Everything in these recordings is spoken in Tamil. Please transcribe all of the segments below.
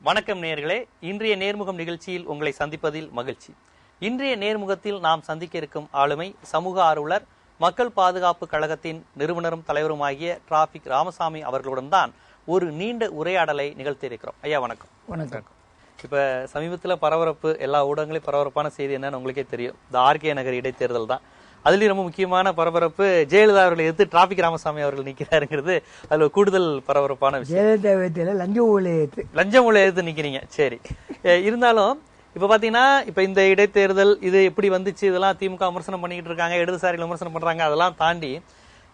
வணக்கம் நேயர்களே, இன்றைய நேர்முகம் நிகழ்ச்சியில் உங்களை சந்திப்பதில் மகிழ்ச்சி. இன்றைய நேர்முகத்தில் நாம் சந்திக்க இருக்கும் ஆளுமை சமூக ஆர்வலர், மக்கள் பாதுகாப்பு கழகத்தின் நிறுவனரும் தலைவருமாகிய டிராபிக் ராமசாமி அவர்களுடன் தான் ஒரு நீண்ட உரையாடலை நிகழ்த்தி இருக்கிறோம். ஐயா வணக்கம். வணக்கம். இப்ப சமீபத்தில் பரபரப்பு, எல்லா ஊடகங்களையும் பரபரப்பான செய்தி என்னன்னு உங்களுக்கே தெரியும். இந்த ஆர்கே நகர் இடைத்தேர்தல் தான். அதுலயும் ரொம்ப முக்கியமான பரபரப்பு, ஜெயலலிதா அவர்களை எதிர்த்து டிராபிக் ராமசாமி அவர்கள் நிக்கிறாருங்கிறது அதுல கூடுதல் பரபரப்பான விஷயம். லஞ்சம் ஊழலை எதிர்த்து நிக்கிறீங்க. சரி, இருந்தாலும் இப்ப பாத்தீங்கன்னா இப்ப இந்த இடைத்தேர்தல் இது எப்படி வந்துச்சு, இதெல்லாம் திமுக விமர்சனம் பண்ணிக்கிட்டு இருக்காங்க, இடதுசாரிகள் விமர்சனம் பண்றாங்க. அதெல்லாம் தாண்டி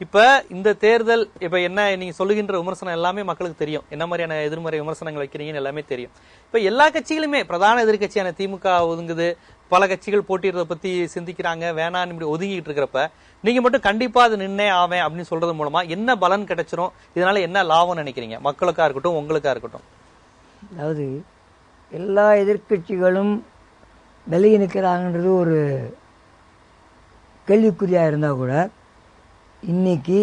இப்ப இந்த தேர்தல் இப்ப என்ன நீங்க சொல்லுகின்ற விமர்சனம் எல்லாமே மக்களுக்கு தெரியும். என்ன மாதிரியான எதிர்மறை விமர்சனங்கள் வைக்கிறீங்கன்னு எல்லாமே தெரியும். இப்ப எல்லா கட்சிகளுமே பிரதான எதிர்கட்சியான திமுக ஒதுங்குது, பல கட்சிகள் போட்டியிடுறத பத்தி சிந்திக்கிறாங்க, வேணான்னு இப்படி ஒதுங்கிட்டு இருக்கிறப்ப நீங்க மட்டும் கண்டிப்பா அது நின்னே ஆவேன் அப்படின்னு சொல்றது மூலமா என்ன பலன் கிடைச்சிரும், இதனால என்ன லாபம் நினைக்கிறீங்க, மக்களுக்கா இருக்கட்டும் உங்களுக்கா இருக்கட்டும்? அதாவது எல்லா எதிர்கட்சிகளும் விலகி நிற்கிறாங்கன்றது ஒரு கேள்விக்குறியா இருந்தா கூட இன்னைக்கு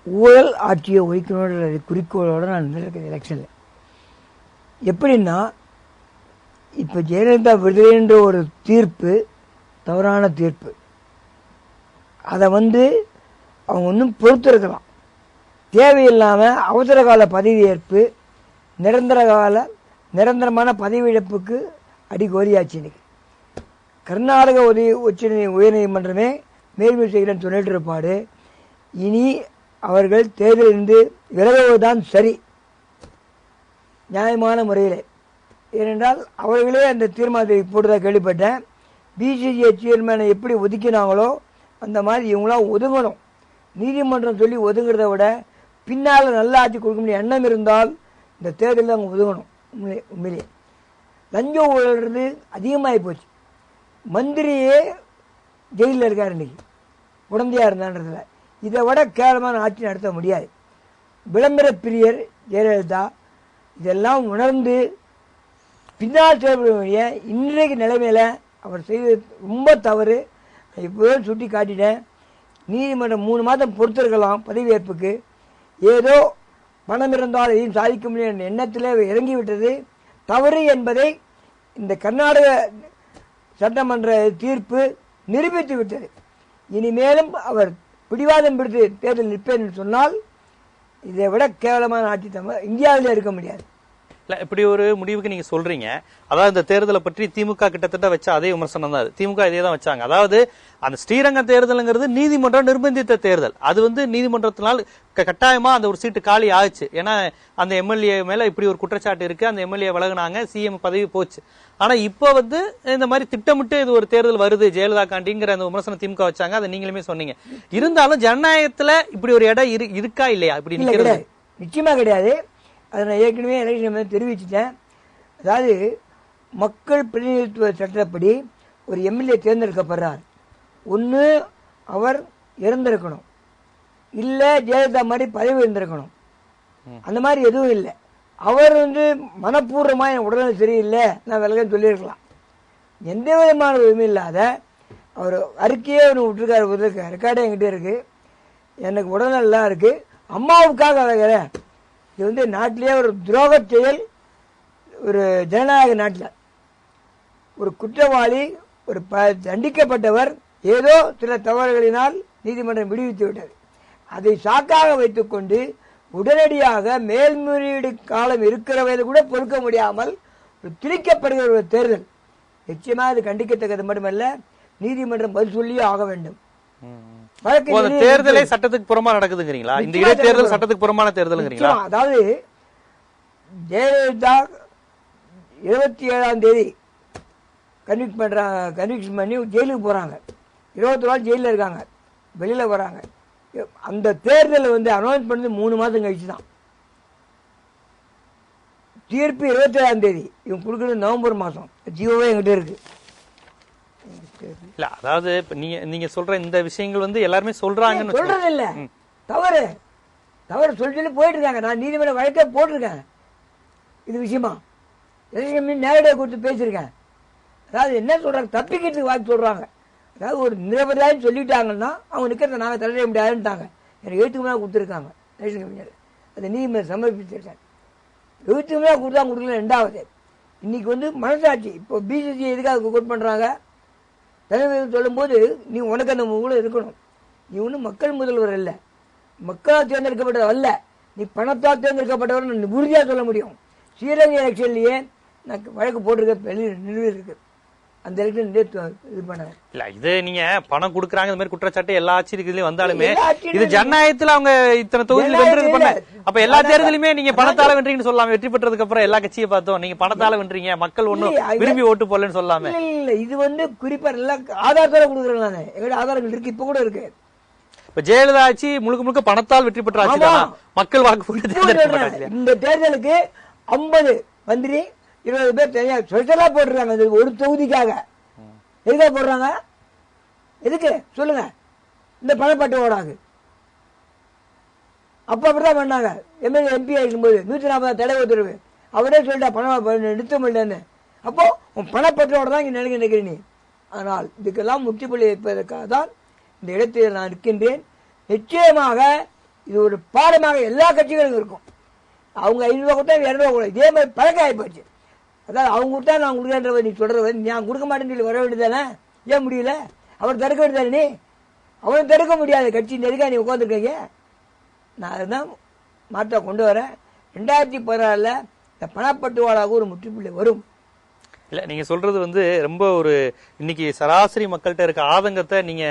ஊழல் ஆட்சியை ஒழிக்கணுன்ற குறிக்கோளோட நான் நின்றுருக்கேன் எலெக்ஷன்ல. எப்படின்னா, இப்ப ஜெயலலிதா விடுதலைன்ற ஒரு தீர்ப்பு தவறான தீர்ப்பு. அதை அவங்க ஒன்றும் பொறுத்திருக்கலாம். தேவையில்லாம அவசர கால பதவியேற்பு, நிரந்தரமான பதவி இழப்புக்கு அடிக்கோரியாச்சு. இன்னைக்கு கர்நாடக உயர்நீதிமன்றமே மேல்முறை செய்கிறேன்னு சொல்லிட்டு இருப்பாடு. இனி அவர்கள் தேர்தலிருந்து விலகுவதுதான் சரி, நியாயமான முறையில். ஏனென்றால் அவர்களே அந்த தீர்மானத்தை போட்டுதான் கேள்விப்பட்டேன். பிசிசிஐ சேர்மேனை எப்படி ஒதுக்கினாங்களோ அந்த மாதிரி இவங்களாம் ஒதுங்கணும். நீதிமன்றம் சொல்லி ஒதுங்கிறத விட பின்னால் நல்ல ஆட்சி கொடுக்க முடிய எண்ணம் இருந்தால் இந்த தேர்தலில் அவங்க ஒதுங்கணும். உண்மையிலேயே லஞ்சம் ஊழல்றது அதிகமாகி போச்சு. மந்திரியே ஜெயிலில் இருக்கார் இன்னைக்கு, உடந்தையாக இருந்தான்றதுல. இதை விட கேவலமான ஆட்சி நடத்த முடியாது. விளம்பர பிரியர் ஜெயலலிதா இதெல்லாம் உணர்ந்து பின்னால் செயல்பட இன்றைக்கு நிலைமையில அவர் செய்தது ரொம்ப தவறு. இப்போவே சுட்டி காட்டினேன். நீதிமன்றம் 3 மாதம் பொறுத்திருக்கலாம் பதவியேற்புக்கு. ஏதோ பணம் இருந்தால் எதையும் சாதிக்க முடியும் என்ற எண்ணத்திலே இறங்கிவிட்டது தவறு என்பதை இந்த கர்நாடக சட்டமன்ற தீர்ப்பு நிரூபித்து விட்டது. இனிமேலும் அவர் பிடிவாதம் பிடித்து தேர்தல் நிற்பேன் என்று சொன்னால் இதை விட கேவலமான ஆட்சி இந்தியாவிலே இருக்க முடியாது. இல்ல, இப்படி ஒரு முடிவுக்கு நீங்க சொல்றீங்க. அதாவது இந்த தேர்தலை பற்றி திமுக கிட்டத்தட்ட வச்ச அதே விமர்சனம் தான். திமுக இதே தான் வச்சாங்க. அதாவது அந்த ஸ்ரீரங்கம் தேர்தலுங்கிறது நீதிமன்றம் நிர்பந்தித்த தேர்தல். அது நீதிமன்றத்தினால் கட்டாயமா அந்த ஒரு சீட்டு காலி ஆச்சு. ஏன்னா அந்த எம்எல்ஏ மேல இப்படி ஒரு குற்றச்சாட்டு இருக்கு, அந்த எம்எல்ஏ விலகுனாங்க, சிஎம் பதவி போச்சு. ஆனா இப்ப இந்த மாதிரி திட்டமிட்டு இது ஒரு தேர்தல் வருது ஜெயலலிதா காண்டிங்கிற அந்த விமர்சனம் திமுக வச்சாங்க. அதை நீங்களுமே சொன்னீங்க. இருந்தாலும் ஜனநாயகத்துல இப்படி ஒரு இடம் இருக்கா இல்லையா? இப்படி நிக்கிறது நிச்சயமா கிடையாது. அதை நான் ஏற்கனவே எலெக்ஷன் தெரிவிச்சுட்டேன். அதாவது மக்கள் பிரதிநிதித்துவ சட்டப்படி ஒரு எம்எல்ஏ தேர்ந்தெடுக்கப்படுறார். ஒன்று அவர் இறந்திருக்கணும், இல்லை ஜெயலலிதா மாதிரி பதவி இருந்திருக்கணும். அந்த மாதிரி எதுவும் இல்லை. அவர் மனப்பூர்வமாக என் உடல்நிலை சரியில்லை, நான் விலகன்னு சொல்லியிருக்கலாம். எந்த விதமான உரிமை இல்லாத அவர் அறிக்கையே ஒன்று விட்டுருக்காரு. ரெக்கார்டே என்கிட்ட இருக்கு. எனக்கு உடல்நலா இருக்கு, அம்மாவுக்காக விலகிறேன். இது நாட்டிலேயே ஒரு துரோக செயல். ஒரு ஜனநாயக நாட்டில் ஒரு குற்றவாளி, ஒரு தண்டிக்கப்பட்டவர் ஏதோ சில தவறுகளினால் நீதிமன்றம் விடுவித்து விட்டது. அதை சாக்காக வைத்துக்கொண்டு உடனடியாக மேல்முறையீடு காலம் இருக்கிற வயது கூட பொறுக்க முடியாமல் திணிக்கப்படுகிற ஒரு தேர்தல். நிச்சயமாக அது கண்டிக்கத்தக்கது மட்டுமல்ல, நீதிமன்றம் பதில் சொல்லியே ஆக வேண்டும். தேர்தலே சட்டத்துக்கு புறமா நடக்குதுங்கிறீங்களா? இந்த இடைத்தேர்தல் சட்டத்துக்கு புறமான தேர்தல். அதாவது ஜெயலலிதா 27ஆம் தேதி கன்விக்ஷன் பண்ணி ஜெயிலுக்கு போறாங்க. 21 நாள் ஜெயிலில் இருக்காங்க, வெளியில வராங்க. அந்த தேர்தல் அனௌன்ஸ் பண்ணது 3 மாதம் கழிச்சு தான். தீர்ப்பு 27ஆம் தேதி, இவங்க கொடுக்கறது நவம்பர் மாதம். ஜியோவே எங்கிட்ட இருக்கு. இல்ல, அதாவது நீங்க சொல்ற இந்த விஷயங்கள் எல்லாருமே சொல்றாங்கன்னு சொல்றது இல்ல, தவறு சொல்லி போயிட்டு இருக்காங்க. நான் நீதிமன்ற வழக்கே போட்டிருக்கேன் இது விஷயமா. நேரடியாக கொடுத்து பேசியிருக்கேன். அதாவது என்ன சொல்றாங்க, தப்பிக்கிறதுக்கு வாய்ப்பு சொல்றாங்க. அதாவது ஒரு நிரபராதின்னு சொல்லிட்டாங்கன்னா அவங்க நிக்கிறத நாங்க தள்ளிட முடியாதுன்ட்டாங்க. எனக்கு 8 மணி நேரம் கொடுத்துருக்காங்க. அது நீதிமன்றம் சமர்ப்பிச்சிருக்காங்க. எழுத்துமே கொடுத்தா கொடுக்கல. ரெண்டாவது இன்னைக்கு வந்து மனசாட்சி. இப்போ பிசிசி எதுக்காக கோட் பண்றாங்க? தலைவர் சொல்லும் போது நீ உனக்கு அந்த கூட இருக்கணும். நீ ஒன்றும் மக்கள் முதல்வர் அல்ல, மக்களால் தேர்ந்தெடுக்கப்பட்டது அல்ல, நீ பணத்தால் தேர்ந்தெடுக்கப்பட்டவர் உறுதியா சொல்ல முடியும். ஸ்ரீரங்க எலெக்ஷன்லயே நான் வழக்கு போட்டிருக்க நிறுவனம் இருக்கு. அந்த எலெக்ஷன் இது பண்ண இல்ல இது நீங்க பணம் கொடுக்குறாங்க இந்த மாதிரி குற்றச்சாட்டு எல்லா ஆட்சியிலும் வந்தாலுமே இது ஜனநாயகத்துல அவங்க இத்தனை தொகுதியில் வென்றது பண்ண அப்ப எல்லா தேர்தலுமே நீங்க பணத்தால வென்றீங்கன்னு சொல்லலாம். வெற்றி பெற்றதுக்கு அப்புறம் எல்லா கட்சியை பார்த்தோம் நீங்க பணத்தால வென்றீங்க, மக்கள் ஒண்ணும் விரும்பி ஓட்டு போடலன்னு சொல்லாம. இல்ல இது வந்து குறிப்பா எல்லா ஆதாரத்தோட கொடுக்குறேன். நான் எங்களோட ஆதாரங்கள் இருக்கு, இப்ப கூட இருக்கு. இப்ப ஜெயலலிதா ஆட்சி முழுக்க முழுக்க பணத்தால் வெற்றி பெற்ற ஆட்சி தானா? மக்கள் வாக்கு போட்டு இந்த தேர்தலுக்கு 50 மந்திரி 20 பேர் தனியா ஸ்பெஷலா போட்டுருக்காங்க ஒரு தொகுதிக்காக. எதுக்காக போடுறாங்க? எதுக்கு சொல்லுங்க? இந்த பணப்பட்டு ஓடாது. அப்ப அப்படிதான் பண்ணாங்க. எம்எல்ஏ எம்பி ஆகிக்கும்போது 140 தடை உத்தரவு அவரே சொல்லிட்டா பணம் நிறுத்த முடியலன்னு. அப்போ உன் பணப்பற்றோட தான் இங்க நினைக்கிற நீ. ஆனால் இதுக்கெல்லாம் முற்றுப்புள்ளி வைப்பதற்காக தான் இந்த இடத்தில் நான் இருக்கின்றேன். நிச்சயமாக இது ஒரு பாடமாக எல்லா கட்சிகளுக்கும் இருக்கும். அவங்க 500 ரூபா கொடுத்தா 200 ரூபா கூட இதே மாதிரி பழக்கம் ஆகிப்போச்சு. அதாவது அவங்க கொடுத்தா நான் கொடுக்குறேன்ற நீ சொல்றது நான் கொடுக்க மாட்டேன்னு சொல்லி வர வேண்டியதானே? ஏன் முடியல? அவர் தடுக்க வேண்டியதானே? நீ அவனை தடுக்க முடியாது. கட்சி நெருக்கா நீ உட்காந்துருக்கீங்க. நான் அதுதான் மாற்றம் கொண்டு வரேன். 2016 இந்த பணப்பட்டுவாடாக ஒரு முற்றுப்புள்ளி வரும். இல்ல நீங்க சொல்றது வந்து ரொம்ப ஒரு இன்னைக்கு சராசரி மக்கள்கிட்ட இருக்க ஆதங்கத்தை நீங்க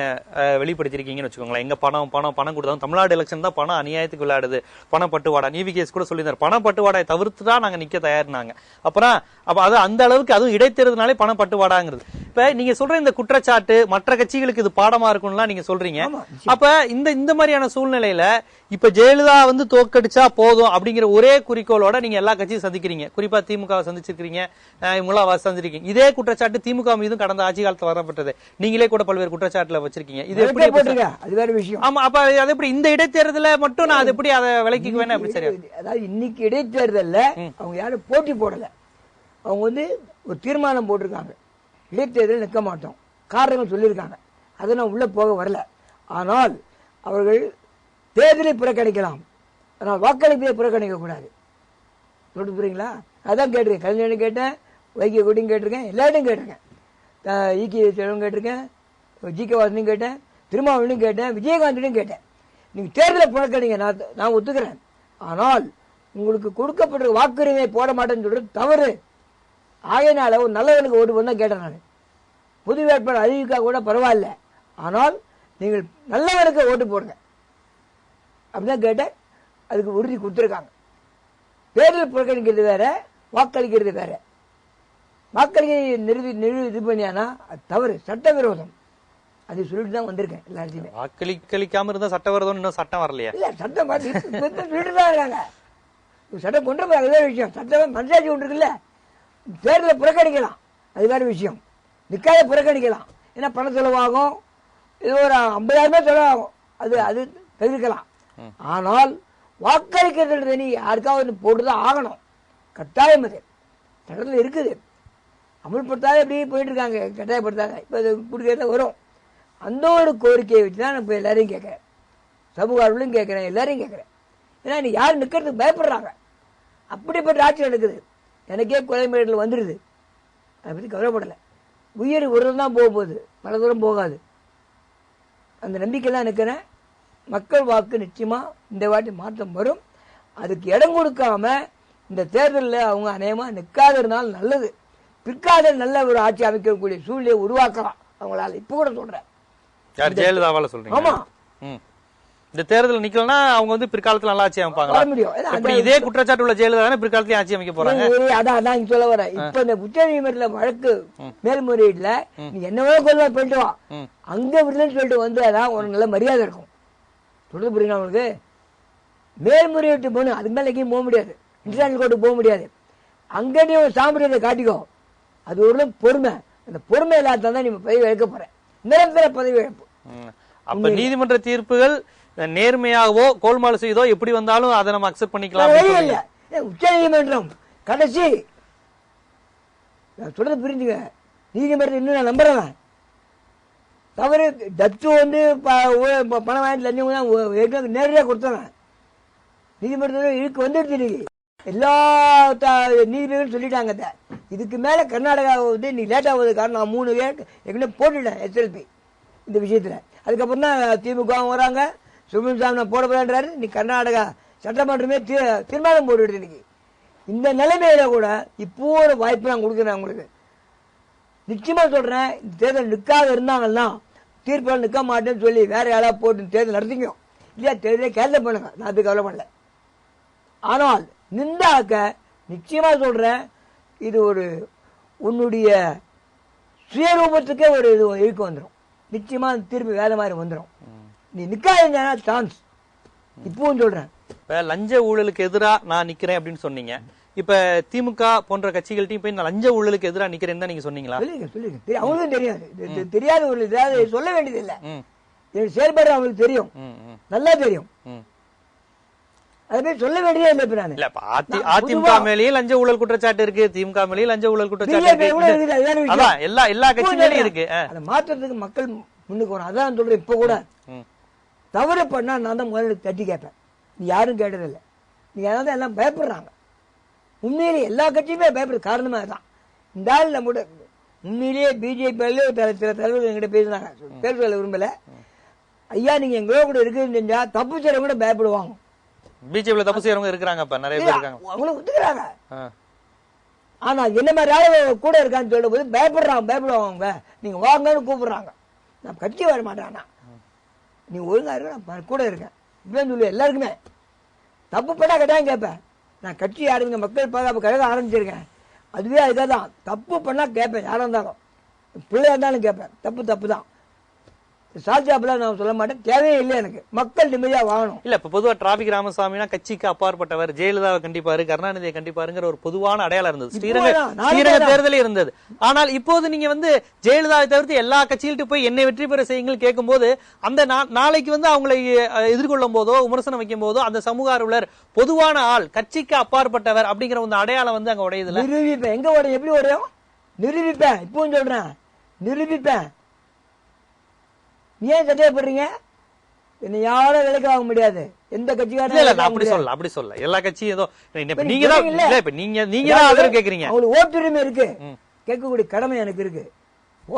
வெளிப்படுத்திருக்கீங்கன்னு வச்சுக்கோங்களேன். எங்க பணம் பணம் பணம் கொடுத்தாலும் தமிழ்நாடு எலெக்ஷன் தான் பணம் அநியாயத்துக்கு விளையாடுது, பணப்பட்டுவாடா. நீவிகேஸ் கூட சொல்லியிருந்தார் பணப்பட்டுவாடாயை தவிர்த்து தான் நாங்க நிக்க தயாரினாங்க. அப்புறம் அப்ப அது அந்த அளவுக்கு அதுவும் இடைத்தேர்தல்னாலே பணப்பட்டுவாடாங்கிறது. இப்ப நீங்க சொல்ற இந்த குற்றச்சாட்டு மற்ற கட்சிகளுக்கு இது பாடமா இருக்கும்லாம் நீங்க சொல்றீங்க. அப்ப இந்த மாதிரியான சூழ்நிலையில இப்ப ஜெயலலிதா வந்து தோக்கடிச்சா போதும் அப்படிங்கிற ஒரே குறிக்கோளோட நீங்க எல்லா கட்சியும் சந்திக்கிறீங்க. குறிப்பா திமுக சந்திச்சிருக்கீங்க, இவங்களா சந்திச்சிருக்கீங்க. இதே குற்றச்சாட்டு திமுக மீதும் கடந்த ஆட்சி காலத்துல வரப்பட்டது. நீங்களே கூட பல்வேறு குற்றச்சாட்டுல வச்சிருக்கீங்க. இது எப்படி? அது வேற விஷயம். ஆமா, அப்ப அது எப்படி இந்த இடைத்தேர்தல மட்டும் நான் அது எப்படி அதை விலக்கிக்குவேன்? அப்படி சரியா? அதாவது இன்னைக்கு இடைத்தேர்தல்ல அவங்க யாரும் போட்டி போடல. அவங்க வந்து ஒரு தீர்மானம் போட்டிருக்காங்க, இடைத்தேர்தல் நிற்க மாட்டோம். காரணங்கள் சொல்லியிருக்காங்க. அதை நான் உள்ள போக வரல. ஆனால் அவர்கள் தேர்தலை புறக்கணிக்கலாம், ஆனால் வாக்களிப்பை புறக்கணிக்க கூடாது. சொல்லிட்டு போறீங்களா? அதான் கேட்டிருக்கேன். கலைஞனும் கேட்டேன், வைகை கொடியும் கேட்டிருக்கேன், எல்லார்ட்டையும் கேட்டிருக்கேன். ஈகே செல்வம் கேட்டிருக்கேன், ஜி.கே. வாசனையும் கேட்டேன், திருமாவளையும் கேட்டேன், விஜயகாந்தையும் கேட்டேன். நீங்க தேர்தலை புறக்கணிங்க, நான் ஒத்துக்கிறேன். ஆனால் உங்களுக்கு கொடுக்கப்பட்ட வாக்குரிமை போட மாட்டேன்னு சொல்றது தவறு. ஆகையினால ஒரு நல்லவனுக்கு ஓட்டு பண்ண கேட்டேன். நான் பொது வேட்பாளர் அறிவிக்கா கூட பரவாயில்ல, ஆனால் நீங்கள் நல்லவனுக்கு ஓட்டு போடுங்க அப்படிதான் கேட்டேன். அதுக்கு உறுதி கொடுத்துருக்காங்க. தேர்தல் புறக்கணிக்கிறது வேற, வாக்களிக்கிறது வேற. வாக்களிக்க இது பண்ணியானா அது தவறு, சட்டவிரோதம். அது சொல்லிட்டு தான் வந்திருக்கேன் எல்லாத்தையுமே. வாக்களிக்காம இருந்தா சட்டவிரோதம், இன்னும் சட்டம் வரலையா? இல்ல சட்டம் சொல்லிட்டு தான் இருக்காங்க. சட்டம் கொண்டு போய் அதுவே விஷயம். சட்டம் மனசாட்சி ஒன்று இருக்குல்ல. தேர்தலை புறக்கணிக்கலாம், அது வேற விஷயம். நிக்காத புறக்கணிக்கலாம். ஏன்னா பண செலவாகும், இது ஒரு 50,000 செலவாகும், அது தவிர்க்கலாம். ஆனால் வாக்களிக்கிறது நீ யாருக்காவது போட்டுதான் ஆகணும், கட்டாயம். அது சட்டத்தில் இருக்குது, அமல்படுத்தாத அப்படியே போயிட்டு இருக்காங்க, கட்டாயப்படுத்தாங்க. இப்போ அது கொடுக்கறத வரும். அந்த ஒரு கோரிக்கையை வச்சு தான் நான் இப்போ எல்லாரையும் கேட்குறேன், சமூக ஆர்வலையும் கேட்குறேன், எல்லாரையும் கேட்குறேன். ஏன்னா நீ யாரும் நிற்கிறதுக்கு பயப்படுறாங்க. அப்படிப்பட்ட ஆட்சி நடக்குது. எனக்கே கொலை மிரட்டல் வந்துடுது, அதை பற்றி கவலைப்படலை. உயிர் ஒரு தான் போக போகுது, பல தூரம் போகாது. அந்த நம்பிக்கை தான் நிற்கிறேன். மக்கள் வாக்கு நிச்சயமா இந்த வாட்டி மாற்றம் வரும். அதுக்கு இடம் கொடுக்காம இந்த தேர்தலில் அவங்க அநேகமா நிற்காத இருந்தாலும் நல்லது. பிற்கால நல்ல ஒரு ஆட்சி அமைக்கக்கூடிய சூழ்நிலையை உருவாக்கலாம் அவங்களால. இப்ப கூட சொல்றேன், ஜெயலலிதாவால சொல்றீங்க. ஆமா, இந்த தேர்தல் நிக்கலன்னா அவங்க வந்து பிற்காலத்துல நல்லா ஆட்சி அமைப்பாங்க. இதே குற்றச்சாட்டு உள்ள ஜெயலலிதா பிற்காலத்தையும் ஆட்சி அமைக்க போறாங்க. அதான் சொல்ல வரேன். இப்ப இந்த உச்ச நீதிமன்றத்துல வழக்கு மேல்முறையீடுல நீ என்னவோ கொள்ள போயிட்டு வா, அங்க விடலன்னு சொல்லிட்டு வந்து அதான் ஒரு நல்ல மரியாதை இருக்கும். சொல்றது புரியுங்க அவங்களுக்கு? மேல்முறையீட்டு போகணும், அதுக்கு மேல எங்கேயும் போக முடியாது, இன்டர்நேஷனல் கோர்ட்டுக்கு போக முடியாது. அங்க நீ ஒரு சாம்பிரியத்தை காட்டிக்கோ, அது ஒரு பொறுமை. அந்த பொறுமை இல்லாத தான் நீ பதவி இழக்க போற, நிரந்தர பதவி இழப்பு. அப்ப நீதிமன்ற தீர்ப்புகள் நேர்மையாகவோ கோல்மால் செய்தோ எப்படி வந்தாலும் அதை நம்ம அக்செப்ட் பண்ணிக்கலாம். இல்ல உச்ச நீதிமன்றம் கடைசி சொல்றது புரிஞ்சுங்க. நீதிமன்றம் இன்னும் நான் நம்புறேன். தவறு டச்சு வந்து பணம் வாங்கிட்டு லஞ்சம் நேரடியாக கொடுத்தவன் நீதிமன்றத்தில் இழுக்கு வந்துடுச்சு. எல்லா நீதிபதிகளும் சொல்லிட்டாங்க. இதுக்கு மேல கர்நாடகா வந்து நீ லேட் ஆகுது காரணம் நான் 3 ஏற்கனவே போட்டுட்டேன் SLP இந்த விஷயத்துல. அதுக்கப்புறம் தான் திமுக வராங்க, சுப்ரீம் சாமி நான் போட போறேன்றாரு. நீ கர்நாடகா சட்டமன்றமே தீர்மானம் போட்டுவிடுது. இன்னைக்கு இந்த நிலைமையில கூட இப்போ ஒரு வாய்ப்பு நான் கொடுக்குறேன் உங்களுக்கு. நிச்சயமா சொல்றேன், இந்த தேர்தல் நிற்காத இருந்தாங்கன்னா தீர்ப்பில் நிற்க மாட்டேன்னு சொல்லி வேற யாராவது போட்டு தேர்தல் நடத்திக்கோ, இல்லையா தேர்தலை கேன்சல் பண்ணுங்க. நான் அதுக்கு கவலை பண்ணல. ஆனால் நின்றாக்க நிச்சயமா சொல்றேன், இது ஒரு உன்னுடைய சுயரூபத்துக்கே ஒரு இது இழுக்க வந்துடும். நிச்சயமா தீர்ப்பு வேற மாதிரி வந்துடும். நீ நிக்காதீங்கன்னா சான்ஸ். இப்பவும் சொல்றேன், இப்ப லஞ்ச ஊழலுக்கு எதிரா நான் நிக்கிறேன் அப்படின்னு சொன்னீங்க. இப்ப திமுக போன்ற கட்சிகள்ட்டையும் போய் நான் லஞ்ச ஊழலுக்கு எதிராக நிக்கிறேன்னு தான் நீங்க சொன்னீங்களா? சொல்லுங்க. அவங்களுக்கும் தெரியாது, தெரியாத ஒரு இதாவது சொல்ல வேண்டியது இல்லை. செயல்படுற அவங்களுக்கு தெரியும், நல்லா தெரியும். அதுமாதிரி சொல்ல வேண்டியதே இல்லை. இப்ப நான் இல்ல அதிமுக மேலேயே லஞ்ச ஊழல் குற்றச்சாட்டு இருக்கு, திமுக மேலேயே லஞ்ச ஊழல் குற்றச்சாட்டு இருக்கு. அதான் எல்லா கட்சிகளையும் இருக்கு. அதை மாற்றத்துக்கு மக்கள் முன்னுக்கு வரும். அதான் சொல்றேன். இப்ப கூட தவறு பண்ணா நான் தான் முதல்ல தட்டி கேட்பேன். நீ யாரும் கேட்டதில்லை. நீங்க அதான் எல்லாம் பயப்படுறாங்க. உண்மையிலேயே எல்லா கட்சியுமே பயப்படுற காரணமா தான். இந்த ஆள் நம்ம உண்மையிலேயே பிஜேபியில சில தலைவர்கள் எங்கிட்ட பேசினாங்க, பேர் சொல்ல விரும்பல. ஐயா நீங்க எங்களோ கூட இருக்குன்னு செஞ்சா தப்பு செய்யற கூட பயப்படுவாங்க. பிஜேபியில தப்பு செய்யறவங்க இருக்காங்க, நிறைய பேர் இருக்காங்க, அவங்களும் ஒத்துக்கிறாங்க. ஆனா என்ன மாதிரி ஆளு கூட இருக்கான்னு சொல்லும் போது பயப்படுவாங்க. நீங்க வாங்கன்னு கூப்பிடுறாங்க. நான் கட்சி வர மாட்டேன், நீ ஒழுங்கா இருக்க, நான் கூட இருக்கேன் இப்படின்னு சொல்லி எல்லாருக்குமே. தப்பு பண்ணா கேட்டாங்க கேட்பேன். நான் கட்சி ஆரம்பிங்க மக்கள் பாதுகாப்பு கழகம் ஆரம்பிச்சிருக்கேன். அதுவே அதுக்காக தான். தப்பு பண்ணா கேட்பேன், யாரா இருந்தாலும் பிள்ளையா இருந்தாலும் கேட்பேன். தப்பு தான். சாட்சியாப்பெல்லாம் நான் சொல்ல மாட்டேன், தேவையே இல்லை எனக்கு. மக்கள் நிம்மதியா வாங்கணும். இல்ல இப்ப பொதுவா டிராபிக் ராமசாமினா கட்சிக்கு அப்பாற்பட்டவர், ஜெயலலிதாவை கண்டிப்பாரு, கருணாநிதியை கண்டிப்பாருங்கிற ஒரு பொதுவான அடையாளம் இருந்தது, ஸ்ரீரங்க தேர்தலே இருந்தது. ஆனால் இப்போது நீங்க வந்து ஜெயலலிதாவை தவிர்த்து எல்லா கட்சிகள்கிட்ட போய் என்னை வெற்றி பெற செய்யுங்கள் கேட்கும் போது, அந்த நாளைக்கு வந்து அவங்களை எதிர்கொள்ளும் போதோ விமர்சனம் வைக்கும் போதோ அந்த சமூக ஆர்வலர் பொதுவான ஆள், கட்சிக்கு அப்பாற்பட்டவர் அப்படிங்கிற ஒரு அடையாளம் வந்து அங்க உடையதுல. நிரூபிப்பேன். எங்க உடையும், எப்படி உடையும்? நிரூபிப்பேன். இப்பவும் சொல்றேன், நிரூபிப்பேன். ஏன் சந்தேகப்படுறீங்க? என்ன யாரும் விலைக்கு வாங்க முடியாது. எந்த கட்சிக்காரும் அப்படி சொல்ல எல்லா கட்சியும் ஏதோ நீங்க தான் இல்ல, இப்ப நீங்க தான் ஆதரவு கேக்குறீங்க. அவங்களுக்கு ஓட்டுரிமை இருக்கு, கேட்கக்கூடிய கடமை எனக்கு இருக்கு.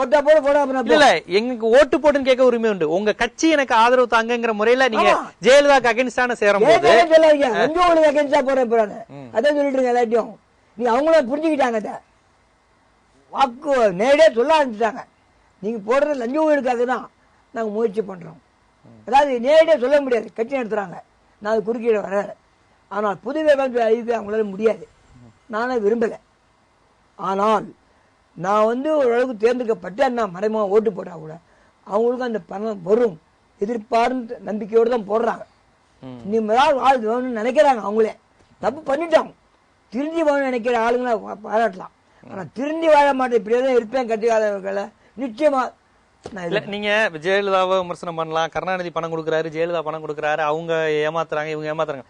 ஓட்டா போட போட இல்ல, எங்களுக்கு ஓட்டு போட்டுன்னு கேட்க உரிமை உண்டு. உங்க கட்சி எனக்கு ஆதரவு தாங்கிற முறையில நீங்க ஜெயலலிதாக்கு அகேன்ஸ்டான சேரும் போது அகேன்ஸ்டா போறேன். அதான் சொல்லிட்டு இருக்க எல்லாத்தையும். நீ அவங்களும் புரிஞ்சுக்கிட்டாங்க, வாக்கு நேரடியா சொல்ல ஆரம்பிச்சுட்டாங்க. நீங்க போடுறது லஞ்ச ஊழலுக்காக தான் நாங்க முயற்சி பண்றோம். அதாவது நேரடியா சொல்ல முடியாது, கட்சி நடத்துறாங்க, நான் குறுக்கீடு வர. ஆனால் புதுவை அறிவிக்க அவங்களால முடியாது, நானே விரும்பல. ஆனால் நான் வந்து ஓரளவுக்கு தேர்ந்தெடுக்கப்பட்டேன், நான் மறைமுக ஓட்டு போட்டா கூட அவங்களுக்கு அந்த பணம் வரும் எதிர்பார்த்து நம்பிக்கையோடு தான் போடுறாங்க. இனிமேல் ஆள் வேணும்னு நினைக்கிறாங்க. அவங்களே தப்பு பண்ணிட்டோம், திருந்தி வேணும்னு நினைக்கிற ஆளுங்களை பாராட்டலாம். ஆனா திருந்தி வாழ மாட்டேன், இப்படியேதான் இருப்பேன் கட்சிக்காரர்களை. நிச்சயமா நீங்க ஜெயலலிதாவை விமர்சனம் பண்ணலாம், கருணாநிதி பணம் கொடுக்குறாரு, ஜெயலலிதா பணம் கொடுக்குறாரு, அவங்க ஏமாத்துறாங்க, இவங்க ஏமாத்துறாங்க.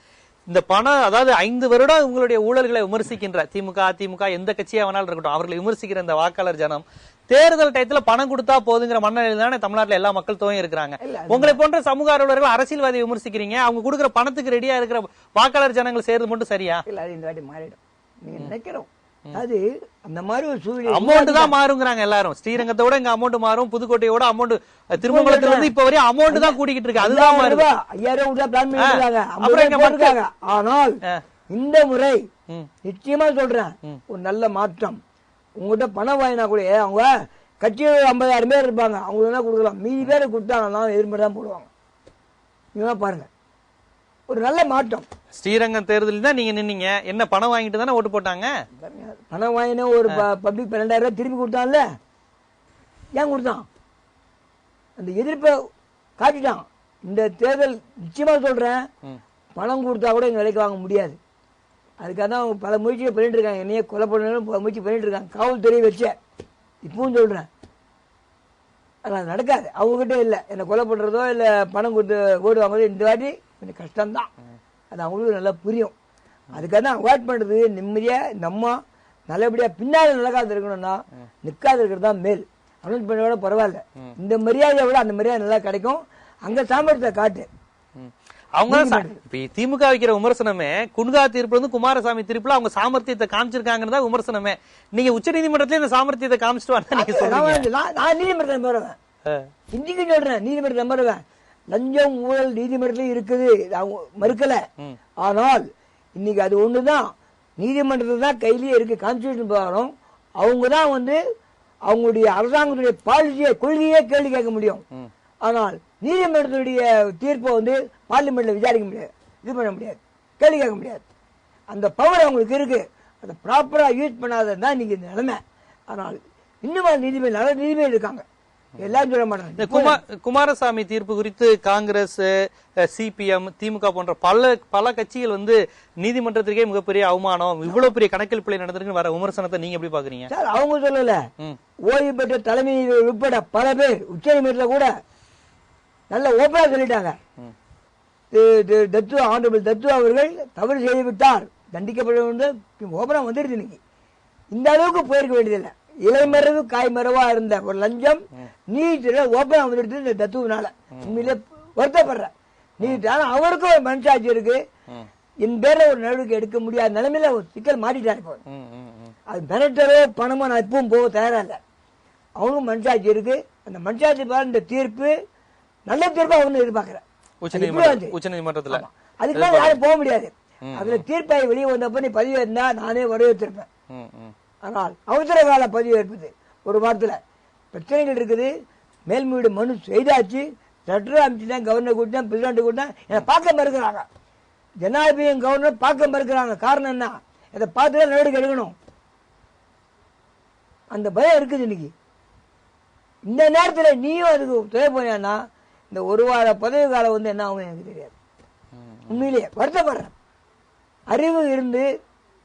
இந்த பணம், அதாவது 5 வருடம் உங்களுடைய ஊழல்களை விமர்சிக்கின்ற திமுக அதிமுக எந்த கட்சியா வேணாலும் இருக்கட்டும், அவர்களை விமர்சிக்கிற இந்த வாக்காளர் ஜனம் தேர்தல் டயத்துல பணம் கொடுத்தா போதுங்கிற மனநிலையில தானே தமிழ்நாட்டுல எல்லா மக்கள் தொகையும் இருக்கிறாங்க. உங்களை போன்ற சமூக ஆர்வலர்கள் அரசியல்வாதியை விமர்சிக்கிறீங்க, அவங்க கொடுக்குற பணத்துக்கு ரெடியா இருக்கிற வாக்காளர் ஜனங்கள் சேர்றது மட்டும் சரியா? இல்ல, அது இந்த வாட்டி மாறிடும் நீங்க நினைக்கிறோம். அது அந்த மாதிரி ஒரு சூழ்நிலை. அமௌண்ட் தான் மாறுங்கிறாங்க எல்லாரும். ஸ்ரீரங்கத்தோட இங்க அமௌண்ட் மாறும், புதுக்கோட்டையோட அமௌண்ட், திருமங்கலத்துல இருந்து இப்ப வரையும் அமௌண்ட் தான் கூடிக்கிட்டு இருக்கு. அதுதான் மாறுது. 5000 பிளான் பண்ணிருக்காங்க. ஆனால் இந்த முறை நிச்சயமா சொல்றேன், ஒரு நல்ல மாற்றம். உங்ககிட்ட பணம் வாங்கினா கூட அவங்க கட்சியில் 50,000 பேர் இருப்பாங்க, அவங்களுக்கு தான் கொடுக்கலாம். மீதி பேரை கொடுத்தாங்கன்னா எதிர்ப்பு தான் போடுவாங்க. நீங்க பாருங்க, ஒரு நல்ல மாற்றம். ஸ்ரீரங்கம் தேர்தலில் தான் நீங்க நின்னீங்க, என்ன பணம் வாங்கிட்டு தானே ஓட்டு போட்டாங்க? பணம் வாங்கின ஒரு பப்ளிக் 12,000 திருப்பி கொடுத்தான்ல, ஏன் கொடுத்தான்? அந்த எதிர்ப்பை காட்டிட்டான். இந்த தேர்தல் நிச்சயமா சொல்றேன், பணம் கொடுத்தா கூட எங்க விலைக்கு வாங்க முடியாது. அதுக்காக தான் அவங்க பல முயற்சிகள் பண்ணிட்டு இருக்காங்க. என்னையே கொலை பண்ணணும் முயற்சி பண்ணிட்டு இருக்காங்க, காவல்துறை வச்ச. இப்பவும் சொல்றேன், அது நடக்காது. அவங்ககிட்ட இல்லை, என்னை கொலை பண்றதோ இல்லை பணம் கொடுத்து ஓடு வாங்குறதோ இந்த வாட்டி கொஞ்சம் கஷ்டம்தான். அது அவங்களுக்கு நல்லா புரியும். அதுக்காக தான் அவாய்ட் பண்றது. நிம்மதியா நம்ம நல்லபடியா பின்னாடி நடக்காது இருக்கணும்னா நிக்காது இருக்கிறது தான் மேல். அனௌன்ஸ் பண்ண விட பரவாயில்ல, இந்த மரியாதையை விட அந்த மரியாதை நல்லா கிடைக்கும். அங்க சாமர்த்தியத்தை காட்டு. அவங்க இப்ப திமுக வைக்கிற விமர்சனமே குன்கா தீர்ப்பு வந்து குமாரசாமி தீர்ப்புல அவங்க சாமர்த்தியத்தை காமிச்சிருக்காங்கன்னு தான் விமர்சனமே. நீங்க உச்ச நீதிமன்றத்துல இந்த சாமர்த்தியத்தை காமிச்சிட்டு வாங்க நீங்க சொல்றீங்க. நான் நீதிமன்றத்தை நம்புறேன், இன்னைக்கு சொல்றேன், நீதிமன்றத்தை நம்புறேன். லஞ்சம் ஊழல் நீதிமன்றத்திலும் இருக்குது, மறுக்கல. ஆனால் இன்னைக்கு அது ஒண்ணுதான் நீதிமன்றத்துல தான் கையிலேயே இருக்கு. கான்ஸ்டிடியூஷன் பிரகாரம் அவங்க தான் வந்து அவங்களுடைய அரசாங்கத்துடைய பாலிசியை கொள்கையே கேள்வி கேட்க முடியும். ஆனால் நீதிமன்றத்துடைய தீர்ப்பை வந்து பார்லிமெண்ட்ல விசாரிக்க முடியாது, இது பண்ண முடியாது, கேள்வி கேட்க முடியாது. அந்த பவர் அவங்களுக்கு இருக்கு, அதை ப்ராப்பரா யூஸ் பண்ணாதான் இன்னைக்கு இந்த நிலைமை. ஆனால் இன்னும் நீதிபதி நல்ல நீதிபதி இருக்காங்க, எல்லாம் சொல்ல மாட்டாங்க. குமாரசாமி தீர்ப்பு குறித்து காங்கிரஸ், சிபிஎம், திமுக போன்ற பல கட்சிகள் வந்து நீதிமன்றத்திற்கே மிகப்பெரிய அவமானம், இவ்வளவு பெரிய கணக்கில் பிள்ளை நடந்திருக்கு வர விமர்சனத்தை நீங்க எப்படி பாக்குறீங்க? சார் அவங்க சொல்லல, ஓய்வு பெற்ற தலைமை உட்பட பல பேர் உச்ச நீதிமன்றத்தில் கூட நல்ல ஓப்பனா சொல்லிட்டாங்க. தத்து ஆனரபிள் தத்து அவர்கள் தவறு செய்துவிட்டார், தண்டிக்கப்பட ஓப்பனா வந்துருது. இன்னைக்கு இந்த அளவுக்கு போயிருக்க வேண்டியதில்லை. இலைமறைவு காய்மறைவா இருந்த ஒரு லஞ்சம் நீதில ஓப்பனா வந்துடுது இந்த தத்துவனால. உண்மையிலே வருத்தப்படுற நீதி, ஆனா அவருக்கும் ஒரு மனசாட்சி இருக்கு. என் பேர்ல ஒரு நடவடிக்கை எடுக்க முடியாத நிலைமையில ஒரு சிக்கல் மாட்டிட்டாரு. அது மிரட்டலோ பணமோ நான் இப்பவும் போக தயாரா இல்லை. அவனுக்கும் மனசாட்சி இருக்கு. அந்த மனசாட்சி இந்த தீர்ப்பு நல்ல தீர்ப்பா அவனு எதிர்பார்க்கிறேன் உச்ச நீதிமன்றத்துல. அதுக்கு யாரும் போக முடியாது. அதுல தீர்ப்பாய் வெளியே வந்தப்ப நீ பதிவு இருந்தா நானே வரவேற்றிருப்பேன். ஆனால் அவசர கால பதிவு ஏற்பது ஒரு வாரத்துல பிரச்சனைகள் இருக்குது. மேல்முறையீடு மனு செய்தாச்சு, லெட்டர் அமைச்சுட்டேன், கவர்னர் கூட்டினேன், பிரசிடண்ட் கூட்டினேன், என்னை பார்க்க மறுக்கிறாங்க. ஜனாதிபதியும் கவர்னர் பார்க்க மறுக்கிறாங்க. காரணம் என்ன? இதை பார்த்துதான் நடவடிக்கை எடுக்கணும். அந்த பயம் இருக்குது இன்னைக்கு. இந்த நேரத்தில் நீயும் அதுக்கு துணை போனா இந்த ஒரு வார பதவி காலம் வந்து என்ன ஆகும் எனக்கு தெரியாது. உண்மையிலேயே வருத்தப்படுறேன். அறிவு இருந்து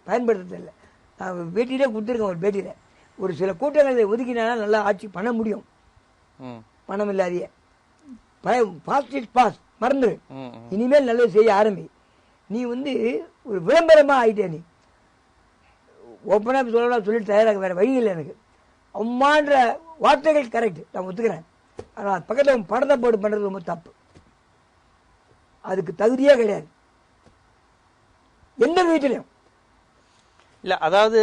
பயன்படுத்ததில்லை. நான் பேட்டியிலே கொடுத்துருக்கேன். ஒரு பேட்டியில ஒரு சில கூட்டங்களை ஒதுக்கினா நல்லா ஆட்சி பண்ண முடியும். பணம் இல்லாதிய பாஸ் மறந்துரு, இனிமேல் நல்லது செய்ய ஆரம்பி. நீ வந்து ஒரு விளம்பரமா ஆயிட்டே. நீ ஓப்பனா சொல்லலாம் சொல்லிட்டு தயாராக வேற வழி இல்லை எனக்கு. அம்மான்ற வார்த்தைகள் கரெக்ட், நான் ஒத்துக்கிறேன். ஆனால் பக்கத்தில் படத்தை போட்டு பண்றது ரொம்ப தப்பு. அதுக்கு தகுதியே கிடையாது எந்த வீட்டிலையும். இல்ல அதாவது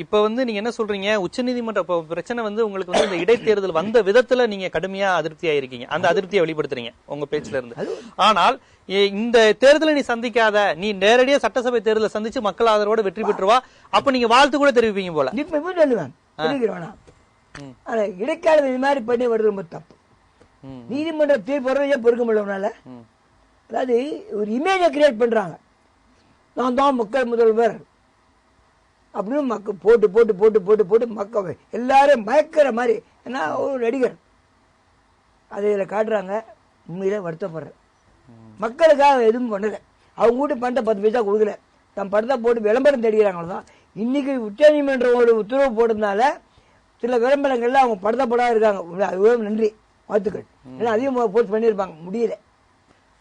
இப்ப வந்து நீங்க என்ன சொல்றீங்க, உச்ச நீதிமன்ற பிரச்சனை வந்து உங்களுக்கு வந்து இந்த இடைத்தேர்தல் வந்த விதத்துல நீங்க கடுமையா அதிருப்தியா இருக்கீங்க, அந்த அதிருப்தியை வெளிப்படுத்துறீங்க உங்க பேச்சுல இருந்து. ஆனால் இந்த தேர்தலை நீ சந்திக்காத, நீ நேரடியா சட்டசபை தேர்தலை சந்திச்சு மக்கள் ஆதரவோட வெற்றி பெற்றுவா, அப்ப நீங்க வாழ்த்து கூட தெரிவிப்பீங்க போல. சொல்லுவேன், ஆனா இடைக்கால இது மாதிரி பண்ணி வருது ரொம்ப தப்பு. நீதிமன்ற தீர்ப்பு பொறுக்க முடியல. அதாவது ஒரு இமேஜை கிரியேட் பண்றாங்க, நான் தான் மக்கள் முதல்வர் அப்படின்னு மக்கள் போட்டு போட்டு போட்டு போட்டு போட்டு மக்கள் எல்லாரும் மயக்கிற மாதிரி. ஏன்னா ஒரு நடிகர் அதை இதில் காட்டுறாங்க. உண்மையில வருத்தப்படுறேன். மக்களுக்காக எதுவும் பண்ணல. அவங்க வீட்டு பணத்தை 10 பைசா கொடுக்கல, தன் படத்தை போட்டு விளம்பரம் தேடிக்கிறாங்களதான். இன்னைக்கு உச்ச நீதிமன்றம் ஒரு உத்தரவு போட்டதுனால சில விளம்பரங்கள்ல அவங்க படத்தை போடாத இருக்காங்க. அதுவே நன்றி, வாழ்த்துக்கள். ஏன்னா அதிகமாக போஸ்ட் பண்ணியிருப்பாங்க, முடியல.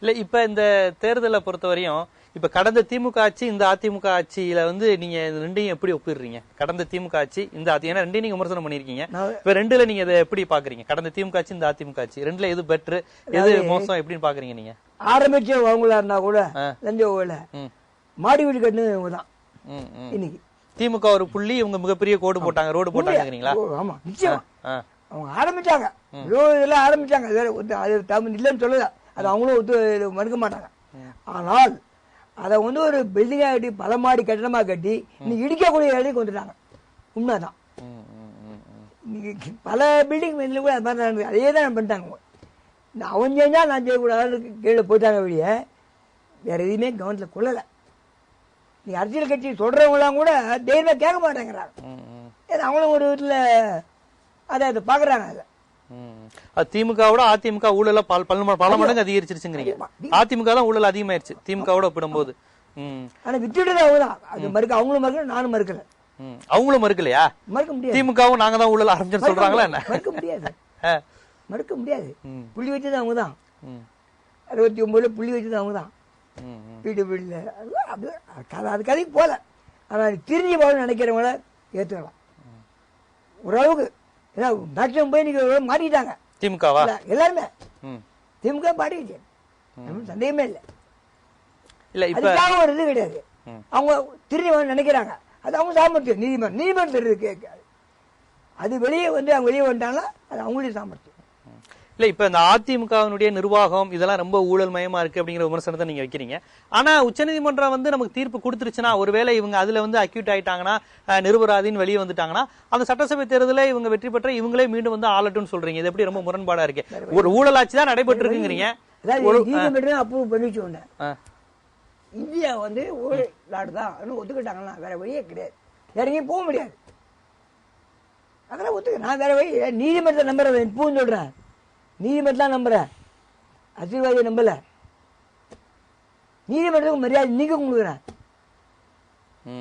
இல்ல இப்ப இந்த தேர்தலை பொறுத்தவரையும் இப்ப கடந்த திமுக ஆட்சி இந்த அதிமுக ஆட்சியில வந்து நீங்க ரெண்டையும் எப்படி ஒப்பிடுறீங்க? கடந்த திமுக ஆட்சி இந்த ஏன்னா ரெண்டையும் நீங்க விமர்சனம் பண்ணிருக்கீங்க. இப்ப ரெண்டுல நீங்க இதை எப்படி பாக்குறீங்க? கடந்த திமுக ஆட்சி இந்த அதிமுக ஆட்சி ரெண்டுல எது பெட்ரு எது மோசம் எப்படின்னு பாக்குறீங்க நீங்க? ஆரம்பிச்ச அவங்களா இருந்தா கூட லஞ்ச ஊழல மாடி வீடு கட்டுனது தான். இன்னைக்கு திமுக ஒரு புள்ளி, இவங்க மிகப்பெரிய கோடு போட்டாங்க, ரோடு போட்டாங்க. ஆமா நிச்சயமா அவங்க ஆரம்பிச்சாங்க, இதெல்லாம் ஆரம்பிச்சாங்க. அது தமிழ் இல்லைன்னு சொல்லல, அது அவங்களும் மறுக்க மாட்டாங்க. ஆனால் அதை வந்து ஒரு பில்டிங்கா கட்டி பல மாடி கட்டணமா கட்டி இன்னைக்கு இடிக்கக்கூடிய இடத்துக்கு வந்துட்டாங்க. உண்மைதான். இன்னைக்கு பல பில்டிங் கூட அது மாதிரி நடந்தது. அதே தான் பண்ணிட்டாங்க. அவன் செஞ்சா நான் செய்யக்கூடாதுன்னு கீழே போயிட்டாங்க. வெளியே வேற எதுவுமே கவனத்தில் கொள்ளலை. நீ அரசியல் கட்சி சொல்றவங்களாம் கூட தைரியமா கேட்க மாட்டேங்கிறாங்க. ஏன்னா அவங்களும் ஒரு வீட்டுல அதை பாக்குறாங்க. அதை திமுகவோட அதிமுக ஊழல பல மடங்கு அதிகரிச்சிருச்சுங்கிறீங்க. அதிமுக தான் ஊழல் அதிகமாயிருச்சு திமுகவோட ஒப்பிடும்போது. ஆனா விட்டுட்டு அவங்கதான் அது மறுக்க, அவங்களும் மறுக்கல, நானும் மறுக்கல. அவங்களும் மறுக்கலையா? மறுக்க முடியாது. திமுகவும் நாங்க தான் ஊழல் ஆரம்பிச்சு சொல்றாங்களா என்ன? மறுக்க முடியாது, மறுக்க முடியாது. புள்ளி வச்சது அவங்கதான். 69 புள்ளி வச்சது அவங்கதான். பிடிபிடில அது கதைக்கு போல. ஆனா திரும்பி போக நினைக்கிறவங்கள ஏத்துக்கலாம் ஓரளவுக்கு. ஏன்னா மேக்சிமம் போய் நீங்க மாட்டிட்டாங்க திமுகவா? எல்லாருமே திமுக மாட்டிக்கிச்சு, சந்தேகமே இல்லை. இல்ல இப்ப அதுக்காக ஒரு இது கிடையாது. அவங்க திரும்பி நினைக்கிறாங்க, அது அவங்க சாமர்த்தியம். நீதிமன்றம் இருக்கு, அது வெளியே வந்து அவங்க வெளியே வந்துட்டாங்கன்னா அது அவங்களுடைய சாமர்த்தியம். இல்ல இப்ப இந்த அதிமுகவினுடைய நிர்வாகம் இதெல்லாம் ரொம்ப ஊழல் மயமா இருக்கு அப்படிங்கிற விமர்சனத்தை நீங்க வைக்கிறீங்க. ஆனா உச்சநீதிமன்றம் வந்து நமக்கு தீர்ப்பு கொடுத்துருச்சுன்னா, ஒருவேளை இவங்க அதுல வந்து அக்யூட் ஆயிட்டாங்கன்னா, நிரபராதின்னு வெளியே வந்துட்டாங்கன்னா, அந்த சட்டசபை தேர்தலில் இவங்க வெற்றி பெற்ற இவங்களே மீண்டும் வந்து ஆளட்டும்னு சொல்றீங்க. இது எப்படி ரொம்ப முரண்பாடா இருக்கு? ஒரு ஊழலாட்சி தான் நடைபெற்று இருக்குங்கிறீங்க. நீதிமன்றம் அப்ரூவ் பண்ணிச்சு ஒண்ணு, இந்தியா வந்து ஊழல் நாடு தான் ஒத்துக்கிட்டாங்கன்னா வேற வழியே கிடையாது, வேற எங்கேயும் போக முடியாது. அதெல்லாம் ஒத்துக்க, நான் வேற வழி நீதிமன்றத்தை நம்புறேன். இப்பவும் சொல்றேன், நீதிமன்றம் நம்புறேன், அரசியல்வாதியை நம்பல. நீதிமன்றத்துக்கு மரியாதை நீங்க கொடுக்குறேன்.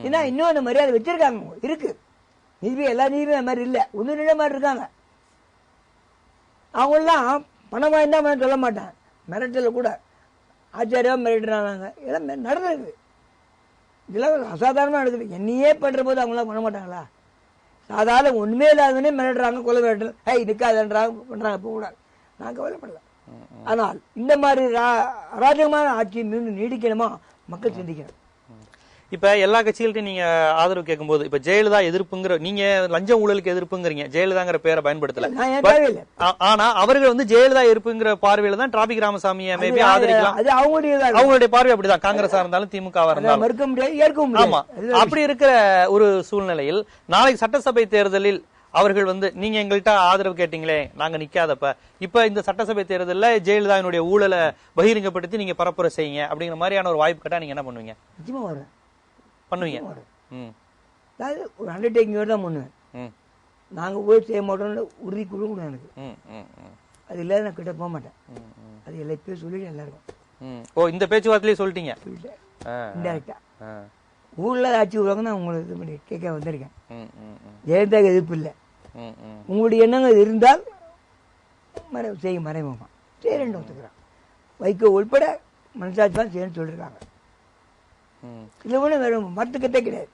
ஏன்னா இன்னும் அந்த மரியாதை வச்சிருக்காங்க, இருக்கு. நீதிபதி எல்லா நீதிபதியும் அந்த மாதிரி இல்ல, ஒன்னு ரெண்டு மாதிரி இருக்காங்க. அவங்கெல்லாம் பணம் வாய்ந்தா சொல்ல மாட்டேன், மிரட்டல கூட ஆச்சாரியா மிரட்டுறாங்க. இதெல்லாம் நடந்தது, இதெல்லாம் அசாதாரணமா நடக்குது. என்னையே பண்ற போது அவங்களாம் பண்ண மாட்டாங்களா? சாதாரண ஒண்ணுமே இல்லாதவனே மிரட்டுறாங்க, கொலை மிரட்டல், நிக்காதன்றாங்க, பண்றாங்க. இப்போ கூட நான் கவலைப்படல. ஆனால் இந்த மாதிரி அராஜகமான ஆட்சி மீண்டும் நீடிக்கணுமா, மக்கள் சிந்திக்கணும். இப்ப எல்லா கட்சிகள்ட்டையும் நீங்க ஆதரவு கேட்கும் போது, இப்ப ஜெயலலிதா எதிர்ப்புங்கிற, நீங்க லஞ்ச ஊழலுக்கு எதிர்ப்புங்கிறீங்க, ஜெயலலிதாங்கிற பேரை பயன்படுத்தல. ஆனா அவர்கள் வந்து ஜெயலலிதா எதிர்ப்புங்கிற பார்வையில தான் டிராபிக் ராமசாமியை மேபி ஆதரிக்கலாம். அது அவங்களுடைய பார்வை அப்படிதான், காங்கிரஸா இருந்தாலும் திமுகவா இருந்தாலும் மறுக்க முடியாது, ஏற்க முடியாது. ஆமா, அப்படி இருக்கிற ஒரு சூழ்நிலையில் நாளைக்கு சட்டசபை தேர்தலில் அவர்கள் வந்து, நீங்க எங்கள்கிட்ட ஆதரவு கேட்டீங்களே நாங்க நிக்காதப்ப, இப்ப இந்த சட்டசபை தேர்தலில் ஜெயலலிதாவினுடைய ஊழலை பகிரங்கப்படுத்தி நீங்க பரப்புரை செய்யுங்க அப்படிங்கிற மாதிரியான ஒரு வாய்ப்பு கேட்டா நீங்க என்ன பண்ணுவீங்க? பண்ணுவீங்க? அதாவது ஒரு அண்டர்டேக்கிங் தான் பண்ணுவேன். நாங்க ஊழல் செய்ய மாட்டோம்னு உறுதி கொடுக்கணும் எனக்கு. அது இல்லாத நான் கிட்ட போக மாட்டேன். அது எல்லா இப்பயும் சொல்லிட்டு எல்லாருக்கும். ஓ, இந்த பேச்சுவார்த்தையிலே சொல்லிட்டீங்க? இன்டைரக்டா ஊழல் ஆட்சி வருவாங்க நான் உங்களுக்கு இது பண்ணி கேட்க வந்திருக்கேன். ஜெயலலிதாவுக்கு எதிர்ப்பு இல்லை, உங்களுடைய எண்ணங்கள் இருந்தால் செய்ய மறைமுகமா செய்யறேன்னு ஒத்துக்கிறான். வைகோ உள்பட மனசாட்சி தான் செய்யணும்னு சொல்லியிருக்காங்க. இதுல ஒண்ணு வேற மறுத்துக்கத்தே கிடையாது.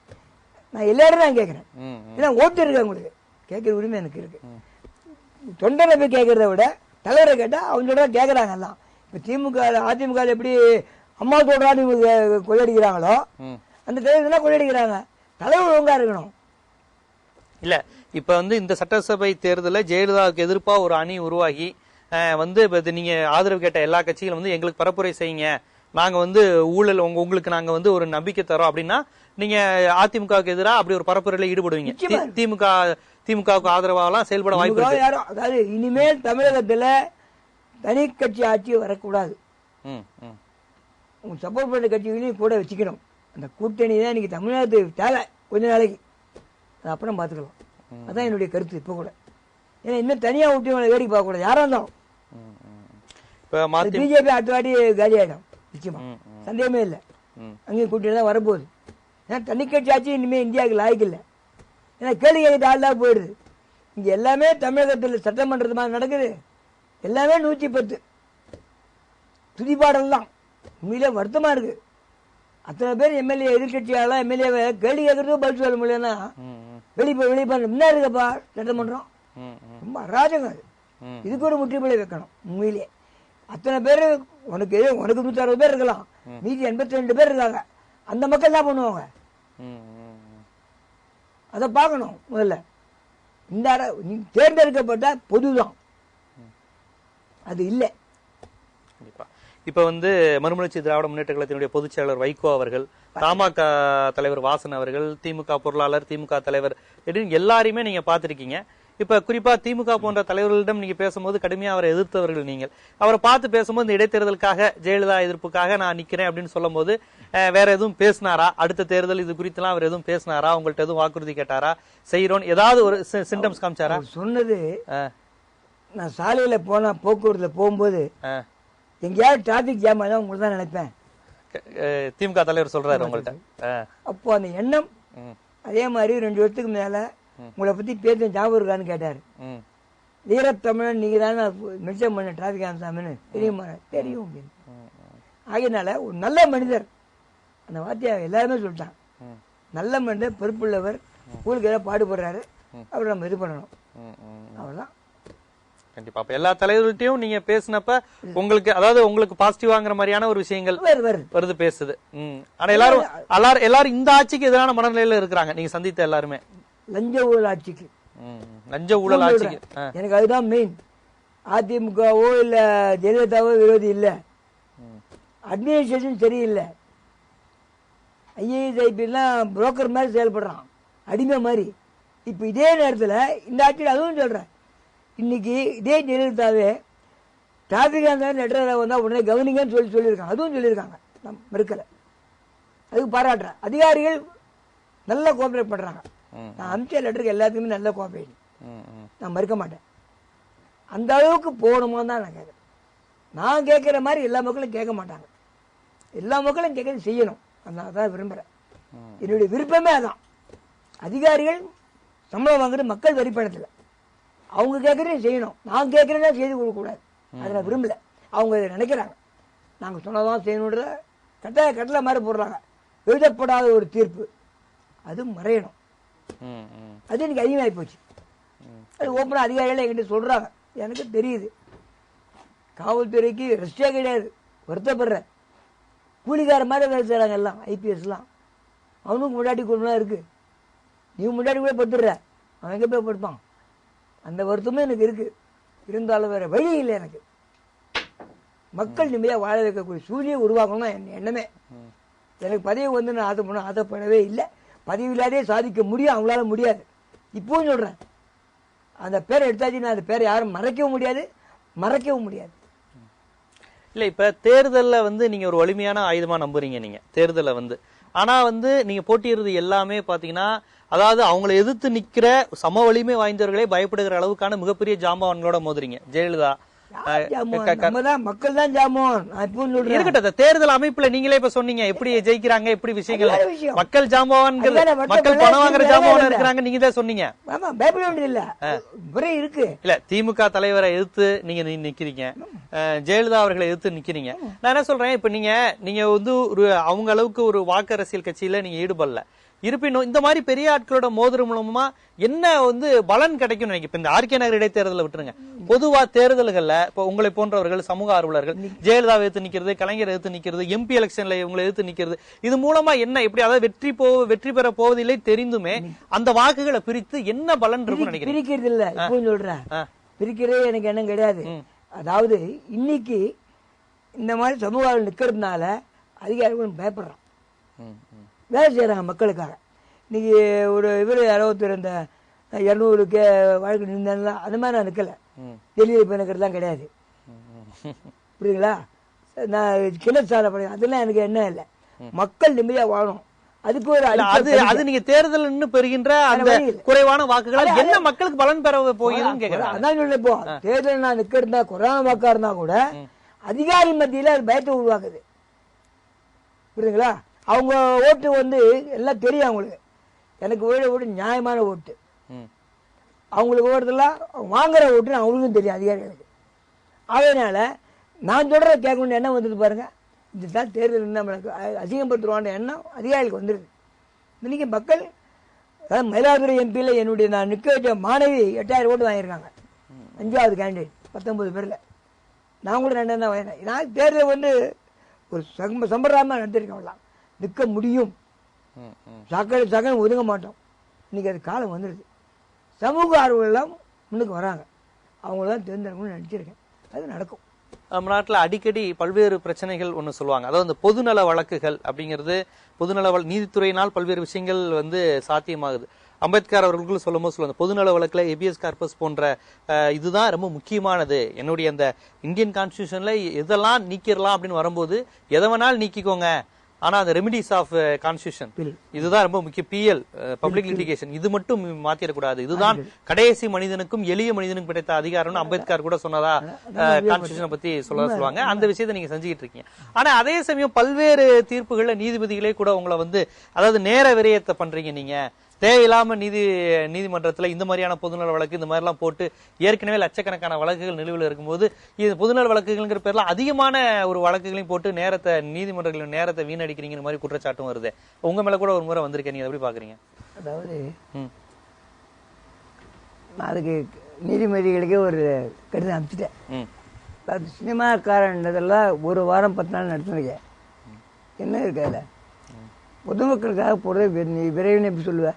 நான் எல்லாரும் தான் கேட்கிறேன், ஏன்னா ஓட்டு இருக்கு உங்களுக்கு, கேட்கிற உரிமை எனக்கு இருக்கு. தொண்டனை போய் கேட்கறத விட தலைவரை கேட்டா அவங்களோட கேட்கறாங்க எல்லாம். இப்ப திமுக அதிமுக எப்படி அம்மா சொல்றான்னு கொள்ளடிக்கிறாங்களோ, அந்த தேர்தலாம் கொள்ளடிக்கிறாங்க. தலைவர் ஒழுங்கா இருக்கணும். இல்ல இப்ப வந்து இந்த சட்டசபை தேர்தலில் ஜெயலலிதாவுக்கு எதிர்ப்பா ஒரு அணி உருவாகி வந்து நீங்க ஆதரவு கேட்ட எல்லா கட்சிகளும் வந்து எங்களுக்கு பரப்புரை செய்யுங்க, நாங்க வந்து ஊழல் உங்களுக்கு நாங்க வந்து ஒரு நம்பிக்கை தரோம் அப்படின்னா, நீங்க அதிமுகவுக்கு எதிராக அப்படி ஒரு பரப்புரையில ஈடுபடுவீங்க? திமுகவுக்கு ஆதரவாலாம் செயல்பட வாய்ப்பு இருக்கு? அதாவது இனிமேல் தமிழகத்துல தனி கட்சி ஆட்சி வரக்கூடாது. சப்போர்ட் பண்ண கட்சிகளையும் கூட வச்சுக்கணும். அந்த கூட்டணி தான் இன்னைக்கு தமிழ்நாட்டுக்கு தேவை. கொஞ்ச நாளைக்கு அது அப்புறம் பார்த்துக்கலாம். அதான் என்னுடைய கருத்து இப்ப கூட. ஏன்னா இன்னும் தனியா விட்டு வேடிக்கை பார்க்க கூடாது, யாரா இருந்தாலும். பிஜேபி அடுத்த வாட்டி காலி ஆயிடும் நிச்சயமா, சந்தேகமே இல்லை. அங்கேயும் கூட்டணி தான் வரப்போகுது. ஏன்னா தனி கட்சி ஆட்சி இனிமே இந்தியாவுக்கு லாய்க்கு இல்லை. ஏன்னா கேள்வி கேட்டு ஆள்லாம் போயிடுது. இங்க எல்லாமே தமிழகத்தில் சட்டமன்றது மாதிரி நடக்குது. எல்லாமே 110 துதிப்பாடல் தான். உண்மையிலே வருத்தமா இருக்கு. அத்தனை பேர் எம்எல்ஏ எதிர்கட்சியாலாம் எம்எல்ஏ கேள்வி கேட்கறதுக்கும் பதில் சொல்ல முடியலன்னா வெளியே என்ன இருக்கப்பா சட்டமன்றம்? ரொம்ப அராஜகம் அது. இதுக்கு ஒரு முற்றுப்புள்ளி வைக்கணும். உண்மையிலே அத்தனை பேர் உனக்கு 160 பேர் இருக்கலாம், மீதி 82 பேர் இருக்காங்க. அந்த மக்கள் என்ன பண்ணுவாங்க? அதை பார்க்கணும் முதல்ல. இந்த தேர்ந்தெடுக்கப்பட்ட பொதுதான், அது இல்லை. இப்ப வந்து மறுமலர்ச்சி திராவிட முன்னேற்ற கழகத்தினுடைய பொதுச் செயலாளர் வைகோ அவர்கள், தமாக தலைவர் வாசன் அவர்கள், திமுக பொருளாளர், திமுக தலைவர், எல்லாரையுமே நீங்க பாத்திருக்கீங்க. இப்ப குறிப்பா திமுக போன்ற தலைவர்களிடம் நீங்க பேசும்போது கடுமையா அவரை எதிர்த்தவர்கள் நீங்கள். அவரை பார்த்து பேசும்போது இந்த இடைத்தேர்தலுக்காக ஜெயலலிதா எதிர்ப்புக்காக நான் நிக்கிறேன் அப்படின்னு சொல்லும் போது வேற எதுவும் பேசினாரா? அடுத்த தேர்தல் இது குறித்து எல்லாம் அவர் எதுவும் பேசினாரா? உங்கள்ட்ட எதுவும் வாக்குறுதி கேட்டாரா? செய்யறோம் ஏதாவது ஒரு சிம்டம்ஸ் காமிச்சாரா? சொன்னது, நான் சாலையில போனா போக்குவரத்துல போகும்போது எங்கேயாவது டிராபிக் ஜாம் ஆனா உங்களுக்கு தான் நினைப்பேன். திமுக தலைவர் சொல்றாரு உங்கள்ட்ட. அப்போ அந்த எண்ணம் அதே மாதிரி 2 வருஷத்துக்கு மேல உங்களை பத்தி பேச ஞாபகம் இருக்கான்னு கேட்டாரு. வீரத்தமிழன் நீங்க தானே மென்ஷன் பண்ண டிராபிக் ராமசாமின்னு தெரியுமா? தெரியும் அப்படின்னு. ஆகையினால ஒரு நல்ல மனிதர், அந்த வார்த்தையை எல்லாருமே சொல்லிட்டாங்க. நல்ல மனிதர், பொறுப்புள்ளவர், ஊருக்கு ஏதாவது பாடுபடுறாரு, அவர் நம்ம இது பண்ணணும், அவ்வளவுதான். கண்டிப்பா. அப்ப எல்லா தலைவர்கள்ட்டையும் நீங்க பேசினப்ப உங்களுக்கு அதாவது உங்களுக்கு பாசிட்டிவாங்கிற மாதிரியான ஒரு விஷயங்கள் வருது பேசுது. ஆனா எல்லாரும் இந்த ஆட்சிக்கு எதிரான மனநிலையில இருக்கிறாங்க நீங்க சந்தித்த எல்லாருமே. லஞ்ச ஊழல் ஆட்சிக்கு, லஞ்ச ஊழல் ஆட்சிக்கு எனக்கு அதுதான் மெயின். அதிமுகவோ இல்ல ஜெயலலிதாவோ விரோதி இல்ல, அட்மினிஸ்ட்ரேஷன் சரியில்லை. ஐஏஎஸ் ஐபிஎல்லாம் புரோக்கர் மாதிரி செயல்படுறான், அடிமை மாதிரி. இப்ப இதே நேரத்தில் இந்த ஆட்சியில் அதுவும் சொல்றேன், இன்னைக்கு இதே ஜெயலலிதாவே டிராபிக் லெட்டர் வந்தா உடனே கவனிங்கன்னு சொல்லியிருக்காங்க, அதுவும் சொல்லியிருக்காங்க. நான் மறுக்கல, அதுக்கு பாராட்டுறேன். அதிகாரிகள் நல்லா கோஆபரேட் பண்றாங்க. நான் அமிச்ச லெட்டருக்கு எல்லாத்துக்குமே நல்ல கோஆபரேட், நான் மறுக்க மாட்டேன். அந்த அளவுக்கு போகணுமா தான் நான் கேட்குறேன். நான் கேட்குற மாதிரி எல்லா மக்களும் கேட்க மாட்டாங்க, எல்லா மக்களும் கேட்கறது செய்யணும். நான் தான் விரும்புகிறேன், என்னுடைய விருப்பமே அதான். அதிகாரிகள் சம்பளம் வாங்குறது மக்கள் வரிப்பணத்தில், அவங்க கேட்குறதையும் செய்யணும். நான் கேட்குறதா செய்து கொடுக்கக்கூடாது, அதை நான் விரும்பல. அவங்க இதை நினைக்கிறாங்க, நாங்கள் சொன்னதான் செய்யணுன்ற கட்டளை மாதிரி போடுறாங்க. எழுதப்படாத ஒரு தீர்ப்பு அது மறையணும், அது எனக்கு அதிகமாகி போச்சு. அது ஓப்பனாக அதிகாரிகள் என்கிட்ட சொல்கிறாங்க, எனக்கு தெரியுது. காவல்துறைக்கு ரெஸ்டே கிடையாது, வருத்தப்படுறேன். கூலிக்கார மாதிரி வேலை செய்கிறாங்க எல்லாம், ஐபிஎஸ்லாம். அவனுக்கு முன்னாடி கொண்டுலாம் இருக்குது, நீ முன்னாடி கூட படுத்துடுற, அவன் எங்கே போய் படுப்பான். அந்த வருத்தமும் எனக்கு இருக்குது. இருந்தாலும் வேறு வழி இல்லை எனக்கு. மக்கள் நிம்மதியாக வாழ வைக்கக்கூடிய சூழ்நிலையை உருவாக்கணும் தான் என் எண்ணமே. எனக்கு பதவி நான் ஆசைப்படவே இல்லை. பதவி இல்லாதே சாதிக்க முடியும், அவங்களால முடியாது. இப்பவும் சொல்கிறேன், அந்த பேரை எடுத்தாச்சுன்னா அந்த பேரை யாரும் மறைக்கவும் முடியாது. இல்ல இப்ப தேர்தல்ல நீங்க ஒரு வலிமையான ஆயுதமா நம்புறீங்க நீங்க தேர்தல்ல ஆனா நீங்க போட்டியிடுறது எல்லாமே பாத்தீங்கன்னா, அதாவது அவங்களை எதிர்த்து நிக்கிற சம வலிமை வாய்ந்தவர்களே பயப்படுகிற அளவுக்கான மிகப்பெரிய ஜாம்பவான்களோட மோதுறீங்க. ஜெயலலிதா மக்கள் தான் ஜாம்பவான். இருக்கட்டும், தேர்தல் அமைப்புல நீங்களே இப்ப சொன்னீங்க எப்படி ஜெயிக்கிறாங்க, எப்படி விஷயங்கள். மக்கள் ஜாம்பவான், மக்கள் பணம் வாங்குற ஜாம்பவான் இருக்கிறாங்க, நீங்க தான் சொன்னீங்க. பயப்பட வேண்டியது இருக்கு. இல்ல திமுக தலைவரை எதிர்த்து நீங்க நிக்கிறீங்க, ஜெயலலிதா அவர்களை எதிர்த்து நிக்கிறீங்க. நான் என்ன சொல்றேன், இப்ப நீங்க ஒரு அவங்க அளவுக்கு ஒரு வாக்கு அரசியல் கட்சியில நீங்க ஈடுபடல. இருப்பினும் இந்த மாதிரி பெரிய ஆட்களோட மோதிரம் மூலமா என்ன பலன் கிடைக்கும் நினைக்க. இப்ப இந்த ஆர்கே நகர் இடைத்தேர்தலை விட்டுருங்க, பொதுவா தேர்தல்கள்ல இப்ப உங்களை போன்றவர்கள், சமூக ஆர்வலர்கள் ஜெயலலிதாவை எதிர்த்து நிக்கிறது, கலைஞர் எதிர்த்து நிக்கிறது, எம்பி எலெக்ஷன்ல உங்களை எதிர்த்து நிக்கிறது, இது மூலமா என்ன எப்படி அதாவது வெற்றி பெற போவதில்லை தெரிந்துமே அந்த வாக்குகளை பிரித்து என்ன பலன் இருக்கும் நினைக்கிறேன். பிரிக்கிறது இல்ல, இப்போ சொல்றேன், பிரிக்கிறதே எனக்கு எண்ணம் கிடையாது. அதாவது இன்னைக்கு இந்த மாதிரி சமூக நிக்கிறதுனால அதிகாரிகள் பயப்படுறான், வேலை செய்யறாங்க மக்களுக்காக. இன்னைக்கு ஒரு இவர் 62 இந்த 200 வழக்கு நின்றலாம், அந்த மாதிரி நான் நிற்கல. டெல்லியில் போய் நிற்கிறதுலாம் கிடையாது, புரியுங்களா? நான் கிளச்சாலை படி அதெல்லாம் எனக்கு என்ன இல்லை. மக்கள் நிம்மதியா வாழணும், அதுக்கு ஒரு அது நீங்க தேர்தல் பெறுகின்ற அந்த குறைவான வாக்குகள் என்ன மக்களுக்கு பலன் பெற போகிறதுன்னு கேட்கிறேன். அதான் சொல்ல, இப்போ தேர்தல் நான் நிற்கிறதா கொரோனா வாக்கா இருந்தா கூட அதிகாரி மத்தியில அது பயத்தை உருவாக்குது, புரியுதுங்களா? அவங்க ஓட்டு எல்லாம் தெரியும் அவங்களுக்கு. எனக்கு ஓட்டு நியாயமான ஓட்டு, அவங்களுக்கு ஓட்டுலாம் வாங்குற ஓட்டு அவங்களுக்கும் தெரியும் அதிகாரிகளுக்கு. அதனால நான் சொல்ற கேட்கணும்னு எண்ணம் வந்தது பாருங்க. இதுதான் தேர்தல் நம்மளுக்கு அசிங்கப்படுத்துவான்ற எண்ணம் அதிகாரிகளுக்கு வந்துருது. இன்னைக்கு மக்கள், அதாவது மயிலாடுதுறை எம்பியில் என்னுடைய நான் நிற்க வச்ச மாணவி 8000 ஓட்டு வாங்கியிருக்காங்க, 5வது கேண்டிடேட் 19 பேர்ல. நான் கூட 2 தான் வாங்கினேன். நான் தேர்தல் ஒரு சம்பிரதாயமாக நடத்திருக்கேன். நிற்க முடியும், சகன் ஒதுங்க மாட்டோம். இன்னைக்கு அது காலம் வந்துடுது. சமூக ஆர்வலெல்லாம் முன்னுக்கு வராங்க, அவங்களதான் தேர்ந்தெடுக்கணும்னு நினைச்சிருக்கேன். அது நடக்கும். நம்ம நாட்டில் அடிக்கடி பல்வேறு பிரச்சனைகள் ஒன்று சொல்லுவாங்க, அதாவது இந்த பொதுநல வழக்குகள் அப்படிங்கிறது. பொதுநல நீதித்துறையினால் பல்வேறு விஷயங்கள் சாத்தியமாகுது. அம்பேத்கர் அவர்களுக்கு சொல்லும்போது சொல்லுவாங்க, பொதுநல வழக்குல ஹேபியஸ் கார்பஸ் போன்ற இதுதான் ரொம்ப முக்கியமானது. என்னுடைய அந்த இந்தியன் கான்ஸ்டிடியூஷன்ல எதெல்லாம் நீக்கிடலாம் அப்படின்னு வரும்போது எதை வேணாலும் நீக்கிக்கோங்க, ஆனா அந்த ரெமிடிஸ் ஆஃப் கான்ஸ்டிடியூஷன் இதுதான் ரொம்ப முக்கியம். பிஎல் பப்ளிக் லிட்டிகேஷன் இது மட்டும் மாத்திரக்கூடாது, இதுதான் கடைசி மனிதனுக்கும் எளிய மனிதனுக்கும் கிடைத்த அதிகாரம்னு அம்பேத்கர் கூட சொன்னதா கான்ஸ்டிடியூஷனை பத்தி சொல்லுவாங்க. அந்த விஷயத்தை நீங்க செஞ்சுக்கிட்டு இருக்கீங்க. ஆனா அதே சமயம் பல்வேறு தீர்ப்புகள்ல நீதிபதிகளே கூட உங்களை அதாவது நேர விரயத்தை பண்றீங்க. நீங்க தேவையில்லாம நீதிமன்றத்துல இந்த மாதிரியான பொதுநல வழக்கு இந்த மாதிரி எல்லாம் போட்டு ஏற்கனவே லட்சக்கணக்கான வழக்குகள் நிலுவையில் இருக்கும்போது இது பொதுநல வழக்குகள்ங்கிற பேர்ல அதிகமான ஒரு வழக்குகளையும் போட்டு நீதிமன்றங்களின் நேரத்தை வீணடிக்கிறீங்கிற மாதிரி குற்றச்சாட்டும் வருது. உங்க மேல கூட ஒரு முறை வந்திருக்கேன், நீங்க எப்படி பாக்குறீங்க? அதாவது நான் அதுக்கு நீதிபதிகளுக்கே ஒரு கடிதம் அனுப்பிச்சிட்டேன். ம். அது சினிமாக்காரன்றதெல்லாம் 1 வாரம் 10 நாள் நடத்துனீங்க, என்ன இருக்கு அதில்? பொதுமக்களுக்காக போடுறது நீ விரைவில் எப்படி சொல்லுவ?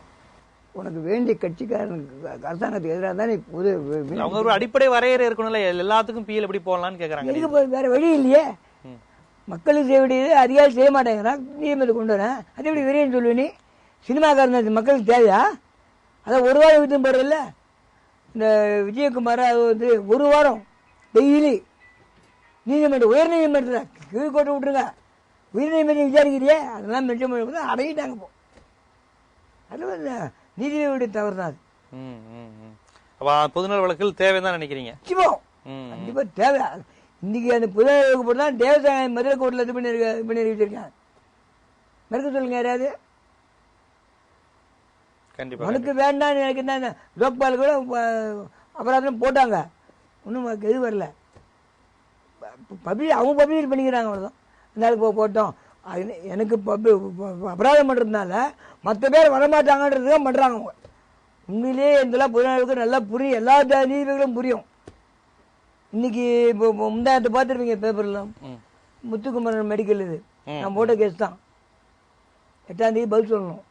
உனக்கு வேண்டிய கட்சிக்காரனுக்கு அரசாங்கத்துக்கு எதிராக தான் நீ அவங்க ஒரு அடிப்படை வரையறை இருக்கணும்ல, எல்லாத்துக்கும் பிஎல் எப்படி போடலாம்னு கேட்குறாங்க. வேற வழி இல்லையே. மக்களுக்கு செய்ய வேண்டியது அதிகாரி செய்ய மாட்டேங்கிறான், நீதிமன்றத்தை கொண்டு வரேன், அது எப்படி விரைன்னு சொல்லுவ நீ? சினிமாக்காரன் மக்களுக்கு தேவையா? அதான் 1 வாரம் விட்டு போடுறதில்ல. இந்த விஜயகுமார் அது வந்து 1 வாரம் டெய்லி நீதிமன்றம், உயர் நீதிமன்றத்தில் கீழ்கோட்டை விட்டுருங்க, உயர் நீதிமன்றம் விசாரிக்கிறியே, அதெல்லாம் மெச்சம் அடங்கிட்டாங்க. போ அது வந்து நீதிபதியுடைய தவறு தான். அது பொதுநல வழக்கில் தேவைதான் நினைக்கிறீங்க? கண்டிப்பா தேவை. இன்னைக்கு அந்த பொதுநல வழக்கு போட்டு தான் தேவசாய மதுரை கோர்ட்டில் இது பண்ணி வச்சிருக்கேன். மறுக்க சொல்லுங்க யாராவது. கண்டிப்பா உனக்கு வேண்டாம் எனக்கு என்ன, லோக்பால் கூட அபராதம் போட்டாங்க, ஒன்றும் எது வரல. அவங்க பப்ளிஷ் பண்ணிக்கிறாங்க, அவ்வளோதான். அந்த போட்டோம். அது எனக்கு அபராதம் பண்ணுறதுனால மற்ற பேர் வரமாட்டாங்கன்றது தான் பண்ணுறாங்க அவங்க. உண்மையிலேயே இதெல்லாம் பொதுநலவுக்கு நல்லா புரியும், எல்லா நீதிபதிகளும் புரியும். இன்னைக்கு இப்போ முந்தாயத்தை பார்த்துருப்பீங்க பேப்பர்லாம், முத்துக்குமரன் மெடிக்கல் இது நான் போட்ட கேஸ் தான். 8ஆம் தேதி பதில் சொல்லணும்,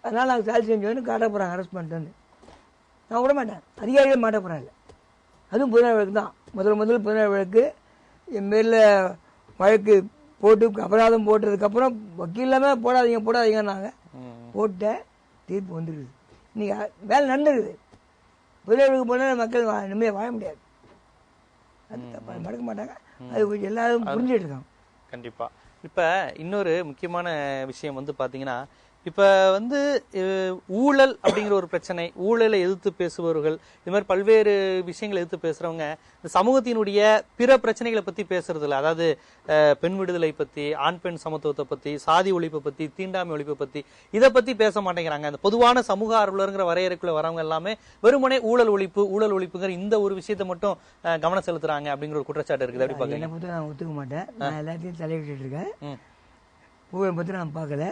அதனால நாங்கள் சால் செஞ்சோன்னு காட்ட போகிறாங்க, அரெஸ்ட் பண்ணிட்டு. நான் விட மாட்டேன், அதிகாரிகள் மாட்ட போகிறேன். இல்லை, அதுவும் பொதுநல வழக்கு தான். முதல் பொதுநல வழக்கு என் பேரில் வழக்கு போட்டு அபராதம் போட்டதுக்கப்புறம் வக்கீல் இல்லாமல் போடாதீங்கன்னாங்க. போட்டேன், தீர்ப்பு வந்துருக்குது. இன்னைக்கு வேலை நடந்துருக்குது. பொதுநல வழக்கு போனால் மக்கள் நிம்மதியாக வாழ முடியாது, அது மறக்க மாட்டாங்க. அது எல்லாரும் புரிஞ்சுட்டு இருக்காங்க. கண்டிப்பா. இப்ப இன்னொரு முக்கியமான விஷயம் வந்து பாத்தீங்கன்னா, இப்ப வந்து ஊழல் அப்படிங்கிற ஒரு பிரச்சனை, ஊழலை எதிர்த்து பேசுபவர்கள், இது மாதிரி பல்வேறு விஷயங்களை எதிர்த்து பேசுறவங்க இந்த சமூகத்தினுடைய பிற பிரச்சனைகளை பத்தி பேசுறது இல்லை. அதாவது பெண் விடுதலை பத்தி, ஆண் பெண் சமத்துவத்தை பத்தி, சாதி ஒழிப்பை பத்தி, தீண்டாமை ஒழிப்பை பத்தி இதை பத்தி பேச மாட்டேங்கிறாங்க. அந்த பொதுவான சமூக ஆர்வலருங்கிற வரையறைக்குள்ள வரவங்க எல்லாமே வெறுமனே ஊழல் ஒழிப்புங்கிற இந்த ஒரு விஷயத்தை மட்டும் கவனம் செலுத்துறாங்க அப்படிங்கிற ஒரு குற்றச்சாட்டு இருக்குது. அப்படி பாக்க என்ன பத்தி நான் ஒத்துக்க மாட்டேன். நான் எல்லாத்தையும் தலையிட்டு இருக்கேன். ஊழல் பற்றி நான் பார்க்கல.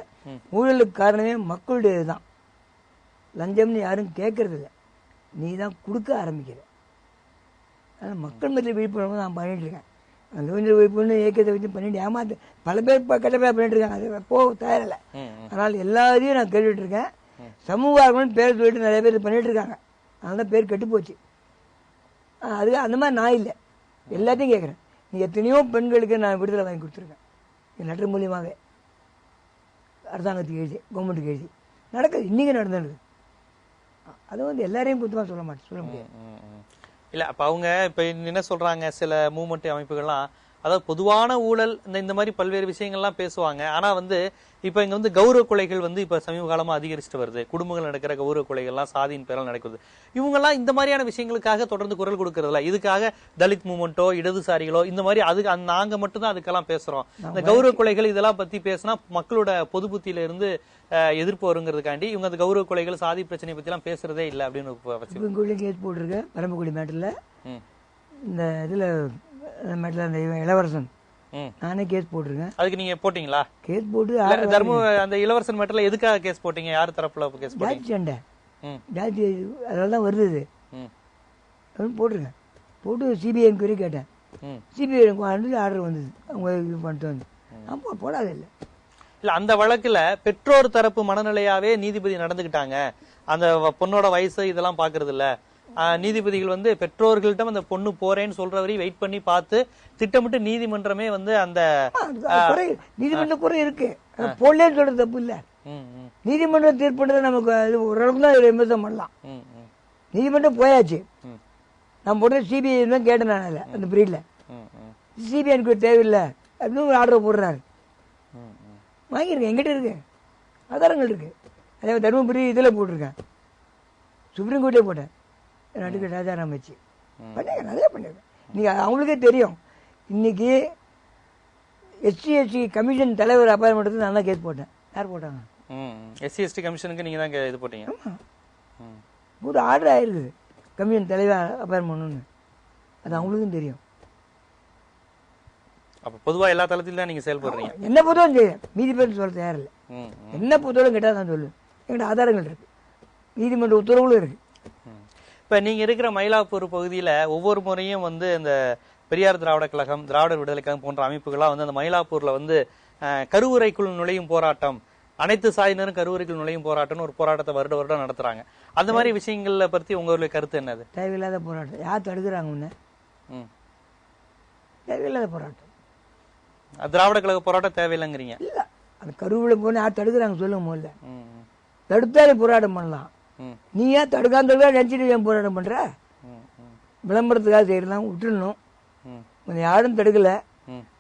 ஊழலுக்கு காரணமே மக்களுடைய இதுதான். லஞ்சம்னு யாரும் கேட்கறது இல்லை, நீ தான் கொடுக்க ஆரம்பிக்கிற. அதனால் மக்கள் மத்தியில் விழிப்புணர்வு நான் பண்ணிட்டு இருக்கேன். அந்த விழிப்புணர்வு இயக்கத்தை வச்சு பண்ணிட்டு ஏமாத்து பல பேர் கெட்ட பேர் பண்ணிட்டு இருக்காங்க, அது போ தயாரில்லை. அதனால் எல்லாத்தையும் நான் கேட்டுட்டு இருக்கேன். சமூக ஆர்வலர்னு பேர் சொல்லிட்டு நிறைய பேர் பண்ணிட்டு இருக்காங்க, அதனால தான் பேர் கெட்டு போச்சு. அது அந்த மாதிரி நான் இல்லை, எல்லாத்தையும் கேட்குறேன். நீ எத்தனையோ பெண்களுக்கு நான் விடுதலை வாங்கி கொடுத்துருக்கேன், என் லெட்டர் மூலியமாகவே அரசாங்கத்துக்கு எழுதி, கவர்மெண்ட்டுக்கு எழுதி நடக்குது, இன்னைக்கு நடந்துடுது. அது வந்து எல்லாரையும் குத்தமாக சொல்ல முடியாது. இல்ல அப்ப அவங்க இப்ப என்ன சொல்றாங்க, சில மூவ்மெண்ட் அமைப்புகள்லாம், அதாவது பொதுவான ஊழல் இந்த மாதிரி பல்வேறு விஷயங்கள்லாம் பேசுவாங்க. ஆனா வந்து இப்ப இங்க வந்து கௌரவ கொலைகள் வந்து இப்ப சமீப காலமா அதிகரிச்சுட்டு வருது. குடும்பங்கள் நடக்கிற கௌரவ கொலைகள்லாம் சாதியின் பேரால் நடக்குது. இவங்க எல்லாம் இந்த மாதிரியான விஷயங்களுக்காக தொடர்ந்து குரல் கொடுக்கறதில்ல. இதுக்காக தலித் மூவ்மெண்ட்டோ இடதுசாரிகளோ இந்த மாதிரி அதுக்கு நாங்க மட்டும் தான் அதுக்கெல்லாம் பேசுறோம். இந்த கௌரவ கொலைகள் இதெல்லாம் பத்தி பேசினா மக்களோட பொது புத்தியில இருந்து எதிர்ப்பு வருங்கிறதுக்காண்டி இவங்க அந்த கௌரவ கொலைகள் சாதி பிரச்சனை பத்தி எல்லாம் பேசுறதே இல்லை அப்படின்னு கேஸ் போட்டிருக்கேன். பரம்பக்குடி மேட்டர்ல இந்த இதுல மேட்டர்ல அந்த இளவரசன் நானே கேஸ் போட்டிருக்கேன். அதுக்கு நீங்க போட்டீங்களா? கேஸ் போட்டு தர்ம அந்த இளவரசன் மேட்டர்ல எதுக்காக கேஸ் போட்டீங்க? யார் தரப்புல கேஸ் போட்டீங்க? சண்டை ஜாதி, அதெல்லாம் வருது போட்டிருக்கேன். போட்டு சிபிஐ என்கொயரி கேட்டேன். சிபிஐ ஆர்டர் வந்தது, அவங்க இது பண்ணிட்டு வந்து போடாது இல்லை. இல்ல அந்த வழக்குல பெற்றோர் தரப்பு மனநிலையாவே நீதிபதி நடந்துகிட்டாங்க. அந்த பொண்ணோட வயசு இதெல்லாம் பாக்குறது இல்ல, நீதிபதிகள் வந்து பெற்றோர்கள்ட்ட அந்த பொண்ணு போறேன்னு சொல்றவரையும் வெயிட் பண்ணி பார்த்து திட்டமிட்டு நீதிமன்றமே வந்து அந்த நீதிமன்ற குறை இருக்கு போடலன்னு சொல்றது தப்பு இல்ல. நீதிமன்றம் தீர்ப்பு நமக்கு ஓரளவுக்கு தான் விமர்சனம் பண்ணலாம். நீதிமன்றம் போயாச்சு, நான் போட்டு சிபிஐ தான் கேட்டேன். நான் அந்த பிரீட்ல சிபிஐ எனக்கு தேவையில்லை அப்படின்னு ஒரு ஆர்டர் போடுறாரு. வாங்கியிருக்கேன், எங்கிட்ட இருக்கு, ஆதாரங்கள் இருக்கு. அதே தருமபுரி இதில் போட்டிருக்கேன், சுப்ரீம் கோர்ட்டே போட்டேன், அட்வொகேட் ராஜாராம் வச்சு பண்ணிருக்கேன், நிறைய பண்ணியிருக்கேன். இன்னைக்கு அவங்களுக்கே தெரியும். இன்னைக்கு எஸ்சி கமிஷன் தலைவர் அப்பாயின்மெண்ட் நான் தான் கேஸ் போட்டேன். யார் போட்டாங்க? எஸ்சி கமிஷனுக்கு நீங்க தான் இது போட்டீங்க. ஒரு ஆர்டர் ஆயிருக்குது கமிஷன் தலைவர் அப்பாயின்மெண்ட்னு, அது அவங்களுக்கும் தெரியும். அப்ப பொதுவா எல்லா தளத்திலும் தான் நீங்க செயல்படுறீங்க. என்ன பொதுவாக செய்யும், மீதி பேர் சொல்ல தயார் இல்லை. என்ன பொதுவாக கேட்டால் நான் சொல்லுவேன், எங்கிட்ட ஆதாரங்கள் இருக்கு, நீதிமன்ற உத்தரவுகளும் இருக்கு. இப்ப நீங்க இருக்கிற மயிலாப்பூர் பகுதியில ஒவ்வொரு முறையும் வந்து இந்த பெரியார் திராவிட கழகம், திராவிடர் விடுதலை கழகம் போன்ற அமைப்புகள்லாம் வந்து அந்த மயிலாப்பூர்ல வந்து கருவறைக்குள் நுழையும் போராட்டம், அனைத்து சாதியினரும் கருவறைக்குள் நுழையும் போராட்டம்னு ஒரு போராட்டத்தை வருடம் நடத்துறாங்க. அந்த மாதிரி விஷயங்கள பத்தி உங்களுடைய கருத்து என்னது? தேவையில்லாத போராட்டம். யார் தடுக்கிறாங்க உன்ன? தேவையில்லாத போராட்டம். திராவிட கழக போராட்டம் தேவையில்லைங்கிறீங்க? இல்ல, அந்த கருவுல போன யார் தடுக்கிறாங்க சொல்லுங்க. முதல்ல தடுத்தாலே போராட்டம் பண்ணலாம். நீ ஏன் தடுக்காம நினைச்சிட்டு ஏன் போராட்டம் பண்ற? விளம்பரத்துக்காக செய்யலாம், விட்டுடணும். யாரும் தடுக்கல.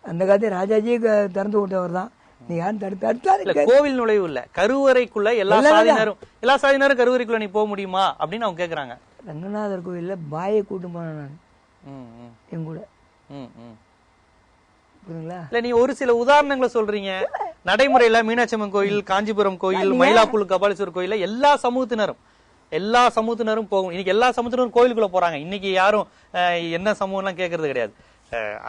அந்த காலத்துல ராஜாஜி திறந்து விட்டவர் தான். நீ யாரும் தடுத்தாரு. கோவில் நுழைவு இல்ல, கருவறைக்குள்ள எல்லா சாதியினரும் கருவறைக்குள்ள நீ போக முடியுமா அப்படின்னு அவங்க கேக்குறாங்க. ரங்கநாதர் கோயில்ல பாயை கூட்டு போனேன் நான் என் கூட. இல்ல நீ ஒரு சில உதாரணங்களை சொல்றீங்க. நடைமுறையில மீனாட்சி அம்மன் கோயில், காஞ்சிபுரம் கோயில், மயிலாப்பூர் கபாலீஸ்வரர் கோயில எல்லா சமூகத்தினரும் போகும். இன்னைக்கு எல்லா சமூகத்தினரும் கோயிலுக்குள்ள போறாங்க. இன்னைக்கு யாரும் என்ன சமூகம் எல்லாம் கேட்கறது கிடையாது.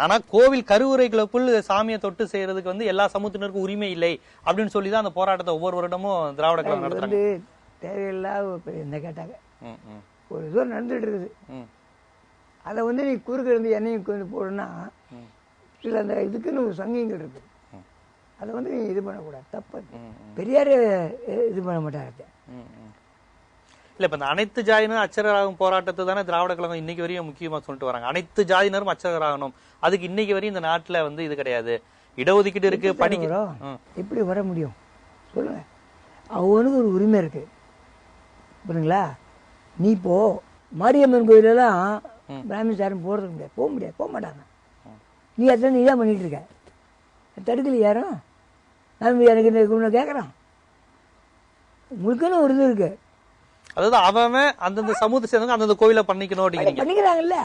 ஆனா கோவில் கருவறைகளுக்குள் சாமியை தொட்டு செய்யறதுக்கு வந்து எல்லா சமூகத்தினருக்கும் உரிமை இல்லை அப்படின்னு சொல்லிதான் அந்த போராட்டத்தை ஒவ்வொரு வருடமும் திராவிட கழகம் நடத்துறாங்க. தேவையில்லாத என்ன கேட்டாங்க, ஒரு இது நடந்துட்டு இருக்குது. அதை வந்து நீ குறுக்க இருந்து எண்ணெயும் போடுனா சில அந்த இதுக்குன்னு ஒரு சங்கங்கள் இருக்கு. அதை வந்து நீ இது பண்ணக்கூடாது, தப்பு. பெரியாரு இது பண்ண மாட்டாங்க. இல்ல இப்ப இந்த அனைத்து ஜாதியினரும் அச்சகராகும் போராட்டத்தை தானே திராவிட கழகம் இன்னைக்கு வரையும் முக்கியமா சொல்லிட்டு வராங்க. அனைத்து ஜாதியினரும் அச்சகராகணும். அதுக்கு இன்னைக்கு வரையும் இந்த நாட்டுல வந்து இது கிடையாது. இடஒதுக்கீடு இருக்கு, படிக்கிறோம். எப்படி வர முடியும் சொல்லுங்க? அவனுக்கு ஒரு உரிமை இருக்கு, புரியுங்களா? நீ இப்போ மாரியம்மன் கோயிலெல்லாம் பிராமின்ஸ் யாரும் போறதுக்கு முடியாது, போக மாட்டாங்க. நீ அதான் நீ தான் பண்ணிட்டு இருக்க, தடுக்கல யாரும். நான் எனக்கு கேட்கறான். உங்களுக்குன்னு ஒரு இது இருக்கு. அதாவது அவன் அந்தந்த சமூகத்தை சேர்ந்தவங்க அந்தந்த கோயில பண்ணிக்கிறாங்கல்ல.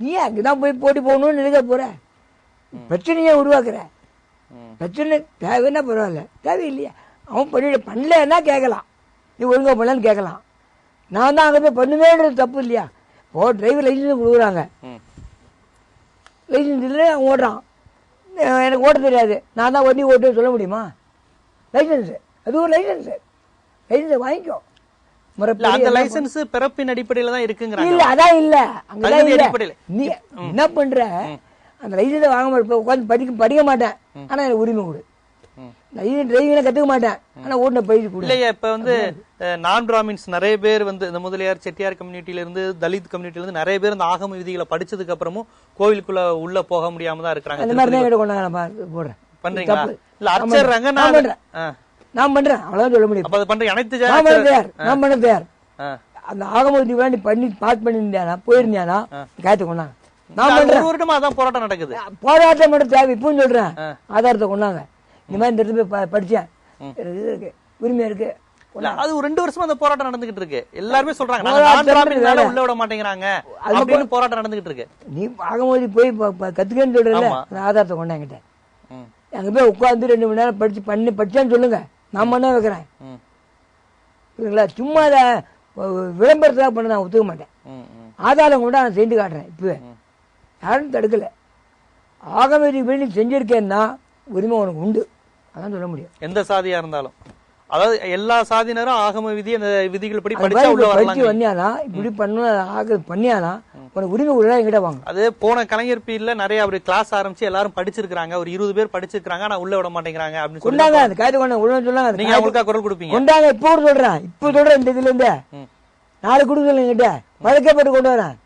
நீ அங்கதான் போய் போட்டி போகணும்னு நினைக்க போற, பிரச்சனையை உருவாக்குற. பிரச்சனை தேவைன்னா பரவாயில்ல, தேவையில்லையா? அவன் பண்ணலன்னா கேட்கலாம், நீ ஒழுங்கா பண்ணலன்னு கேட்கலாம். நான் தான் அங்கே போய் பண்ணுவேன்றது தப்பு இல்லையா? ஓ, டிரைவர் லைசன்ஸ் கொடுக்குறாங்க, லைசன்ஸ் இல்லை அவன் ஓடுறான், எனக்கு ஓட்ட தெரியாது, நான் தான் வண்டி ஓட்டு சொல்ல முடியுமா? லைசன்ஸு, அது ஒரு லைசன்ஸு வாங்கிக்கோ. அந்த லைசென்ஸ் பிறப்பின் அடிப்படையில தான் இருக்குங்கறாங்க. இல்ல அதான் இல்ல, அங்கதான் இல்ல. நீ என்ன பண்ற? அந்த லைசென்ஸ் வாங்க உட்காந்து படிக்க மாட்டேன், ஆனா எனக்கு உரிமை கொடு. டிரைவிங் கத்துக்க மாட்டேன், ஆனா ஓட்டுன பயிற்சி கொடு. இல்லையா இப்ப வந்து நான் பிராமின்ஸ் நிறைய பேர் வந்து இந்த முதலியார் செட்டியார் கம்யூனிட்டில இருந்து, தலித் கம்யூனிட்டில இருந்து நிறைய பேர் இந்த ஆகம விதிகளை படிச்சதுக்கு அப்புறமும் கோவிலுக்குள்ள உள்ள போக முடியாம தான் இருக்காங்க. அந்த மாதிரி தான் கொண்டாங்க போடுறேன். பண்றீங்களா? இல்ல அர்ச்சர்றாங்க, நான் பண்றேன், அவ்வளவுதான் சொல்ல முடியும். அப்ப அது பண்ற அனைத்து நான் பண்ண தயார். அந்த ஆகமதி வேண்டி பண்ணி பாஸ் பண்ணிருந்தியானா, போயிருந்தியானா காயத்தை கொண்டாங்க. நான் பண்றேன். வருடமா அதான் போராட்டம் நடக்குது. போராட்டம் மட்டும் தேவை. இப்பவும் சொல்றேன், ஆதாரத்தை கொண்டாங்க. இந்த மாதிரி இந்த இடத்துல போய் படிச்சேன், இது இருக்கு, உரிமை இருக்கு. அது ஒரு 2 வருஷமா அந்த போராட்டம் நடந்துகிட்டு இருக்கு. எல்லாருமே சொல்றாங்க உள்ள விட மாட்டேங்கிறாங்க அப்படின்னு போராட்டம் நடந்துகிட்டு இருக்கு. நீ ஆகமதி போய் கத்துக்கன்னு சொல்றல, ஆதாரத்தை கொண்டாங்கிட்ட அங்க போய் உட்காந்து 2 மணி நேரம் படிச்சேன்னு சொல்லுங்க, நான் பண்ண வைக்கிறேன். புரியுங்களா? சும்மா அதை விளம்பரத்துக்காக பண்ண நான் ஒத்துக்க மாட்டேன். ஆதாரம் கூட நான் செஞ்சு காட்டுறேன். இப்பவே யாரும் தடுக்கல. ஆகமதி பண்ணி செஞ்சிருக்கேன்னா உரிமை உனக்கு உண்டு, அதான் சொல்ல முடியும். எந்த சாதியா இருந்தாலும், அதாவது எல்லா சாதியினரும் ஆகம விதி அந்த விதிகள் படி படிச்சா உள்ள வரலாம். பண்ணியானா இப்படி பண்ணியானா உனக்கு உரிமை உள்ள எங்கிட்ட வாங்க. அது போன கலைஞர் பீரியட்ல நிறைய ஒரு கிளாஸ் ஆரம்பிச்சு எல்லாரும் படிச்சிருக்காங்க, ஒரு 20 பேர் படிச்சிருக்காங்க, ஆனா உள்ள விட மாட்டேங்கிறாங்க அப்படின்னு சொன்னாங்க. அந்த காயத்தை கொண்டு உள்ள சொன்னாங்க. நீங்க அவங்களுக்கா குரல் கொடுப்பீங்க? கொண்டாங்க. இப்போ சொல்றேன், இப்போ சொல்றேன். இந்த இதுல இருந்து நாளை கொடுக்கல என்கிட்ட வழக்கப்பட்டு கொண்டு வரேன்.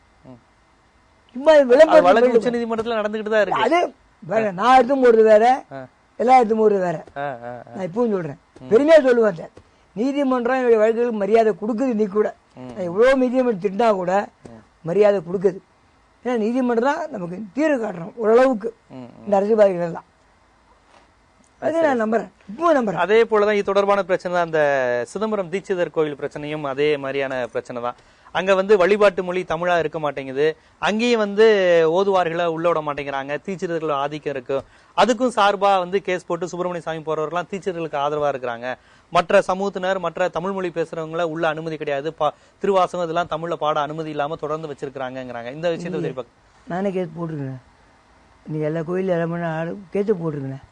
சும்மா வழக்கு உச்ச நீதிமன்றத்துல நடந்துகிட்டு தான் இருக்கு. அது வேற, நான் எடுத்து போடுறது வேற, எல்லாம் எடுத்து போடுறது வேற. நான் இப்பவும் சொல்றேன், பெருமையா சொல்லுவேன் சார். நீதிமன்றம் என்னுடைய வழக்குகளுக்கு மரியாதை கொடுக்குது. நீ கூட எவ்வளவு நீதிமன்றம் திட்டா கூட மரியாதை கொடுக்குது. ஏன்னா நீதிமன்றம் தான் நமக்கு தீர்வு காட்டுறோம் ஓரளவுக்கு இந்த அரசியல்வாதிகள் தான். அது நான் நம்புறேன், இப்போ நம்புறேன். அதே போலதான் இது தொடர்பான பிரச்சனை தான் அந்த சிதம்பரம் தீட்சிதர் கோயில் பிரச்சனையும் அதே மாதிரியான பிரச்சனை தான். அங்க வந்து வழிபாட்டு மொழி தமிழா இருக்க மாட்டேங்குது. அங்கேயும் வந்து ஓதுவார்களை உள்ள விட மாட்டேங்கிறாங்க. தீட்சிதர்கள் ஆதிக்கம் இருக்கு. அதுக்கும் சார்பா வந்து கேஸ் போட்டு சுப்பிரமணிய சாமி போறவர்கள்லாம் தீட்சிதர்களுக்கு ஆதரவா இருக்கிறாங்க. மற்ற சமூகத்தினர், மற்ற தமிழ் மொழி பேசுறவங்கள உள்ள அனுமதி கிடையாது, திருவாசகம் இதெல்லாம் தமிழ்ல பாட அனுமதி இல்லாம தொடர்ந்து வச்சிருக்காங்கிறாங்க. இந்த விஷயத்தை தெரிவிப்பா. நானே கேஸ் போட்டிருக்கேன். இன்னைக்கு எல்லா கோயிலும் எல்லாம் கேஸ் போட்டிருக்கேன்.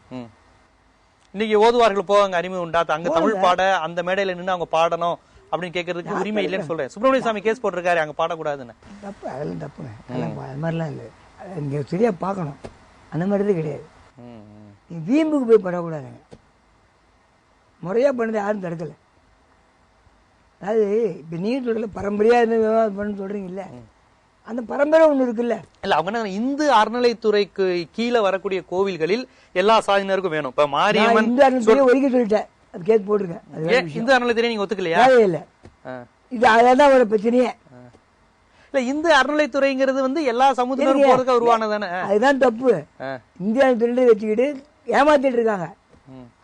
இன்னைக்கு ஓதுவார்கள் போக அங்க அறிமுகம் உண்டா? அங்க தமிழ் பாட அந்த மேடையில நின்று அவங்க பாடணும் அப்படின்னு கேட்கறதுக்கு உரிமை இல்லைன்னு சொல்றேன். சுப்பிரமணிய சாமி கேஸ் போட்டிருக்காரு அங்க பாடக்கூடாதுன்னு. தப்பு, அதெல்லாம் தப்புங்க. அது மாதிரிலாம் இல்லை, இங்க சரியா பார்க்கணும். அந்த மாதிரி இது கிடையாது. நீ வீம்புக்கு போய் பண்ணக்கூடாதுங்க. முறையா பண்ணதை யாரும் தடுக்கலை. அதாவது இப்போ நீங்கள் சொல்லல பரம்பரையா என்ன விவாதம் பண்ணு சொல்றீங்கல்ல, அந்த பரம்பரை ஒன்று இருக்குல்ல. இல்ல அவங்க இந்து அறநிலைத்துறைக்கு கீழே வரக்கூடிய கோவில்களில் எல்லா சாதியினருக்கும் வேணும். இப்ப மாரியம்மன் இந்து அறநிலையத்துறை ஒதுக்கி சொல்லிட்டேன், அது கேஸ் போட்டிருக்கேன். இந்து அறநிலைத்துறை நீங்க ஒத்துக்கலையா? இல்லை, இது அதான் ஒரு பிரச்சனையே. இல்ல இந்து அறநிலைத்துறைங்கிறது வந்து எல்லா சமுதாயம் போறதுக்கு உருவானதானே. அதுதான் தப்பு. இந்தியா திருடி வச்சுக்கிட்டு ஏமாத்திட்டு இருக்காங்க,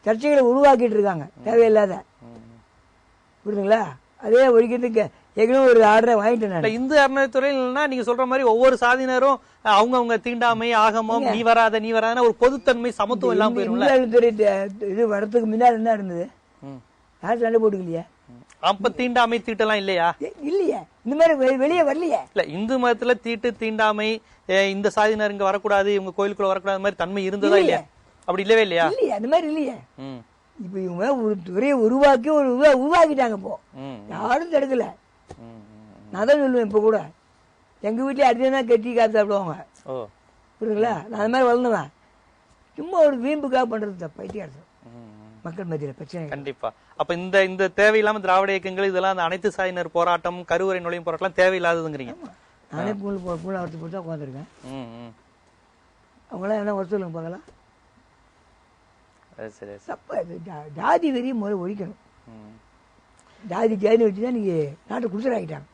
சர்ச்சைகளை உருவாக்கிட்டு இருக்காங்க தேவையில்லாத. புரியுதுங்களா? அதே ஒழிக்கிறதுக்கு ஏற்கனவே ஒரு ஆர்டரை வாங்கிட்டேன். இந்து அறநிலைத்துறையில்னா நீங்க சொல்ற மாதிரி ஒவ்வொரு சாதியினரும் அவங்க தீண்டாமை ஆகமம் நீ வராத ஒரு பொதுத்தன்மை சமத்துவம் எல்லாம் போயிரும்ல. இது வரத்துக்கு முன்னாடி என்ன இருந்தது? யாரும் சண்டை போட்டுக்கலையா? அப்ப தீண்டாமை தீட்டெல்லாம் இல்லையா? இல்லையா, இந்த மாதிரி வெளியே வரலையே. இல்ல இந்து மதத்துல தீண்டாமை இந்த சாதியினர் இங்க வரக்கூடாது, இவங்க கோயிலுக்குள்ள வரக்கூடாது மாதிரி தன்மை இருந்ததா இல்லையா? அப்படி இல்லவே இல்லையா? இல்லையா, அந்த மாதிரி இல்லையே. இப்ப இவங்க ஒரு துறையை உருவாக்கி உருவாக்கிட்டாங்க. இப்போ யாரும் தடுக்கல. நான் தான் சொல்லுவேன், இப்ப கூட எங்க வீட்டுல அடிதான் கட்டி காத்து சாப்பிடுவாங்க. புரியுதுங்களா? நான் அந்த மாதிரி வளர்ந்துவேன். சும்மா ஒரு வீம்புக்காக பண்றது பைத்தியம் மக்கள் மத்தியில பிரச்சனை. கண்டிப்பா. அப்ப இந்த தேவையில்லாம திராவிட இயக்கங்கள் இதெல்லாம் அந்த அனைத்து சாதியினர் போராட்டம், கருவறை நுழையும் போராட்டம் தேவையில்லாததுங்கிறீங்க. நானே பூனை அவர்த்து போட்டு உட்காந்துருக்கேன். அவங்களாம் என்ன ஒரு சொல்லுங்க பார்க்கலாம். ஜாதி வெறிய முதல்ல ஒழிக்கணும். ஜாதி வச்சுதான் நீங்க நாட்டை குடிசலாக்கிட்டாங்க.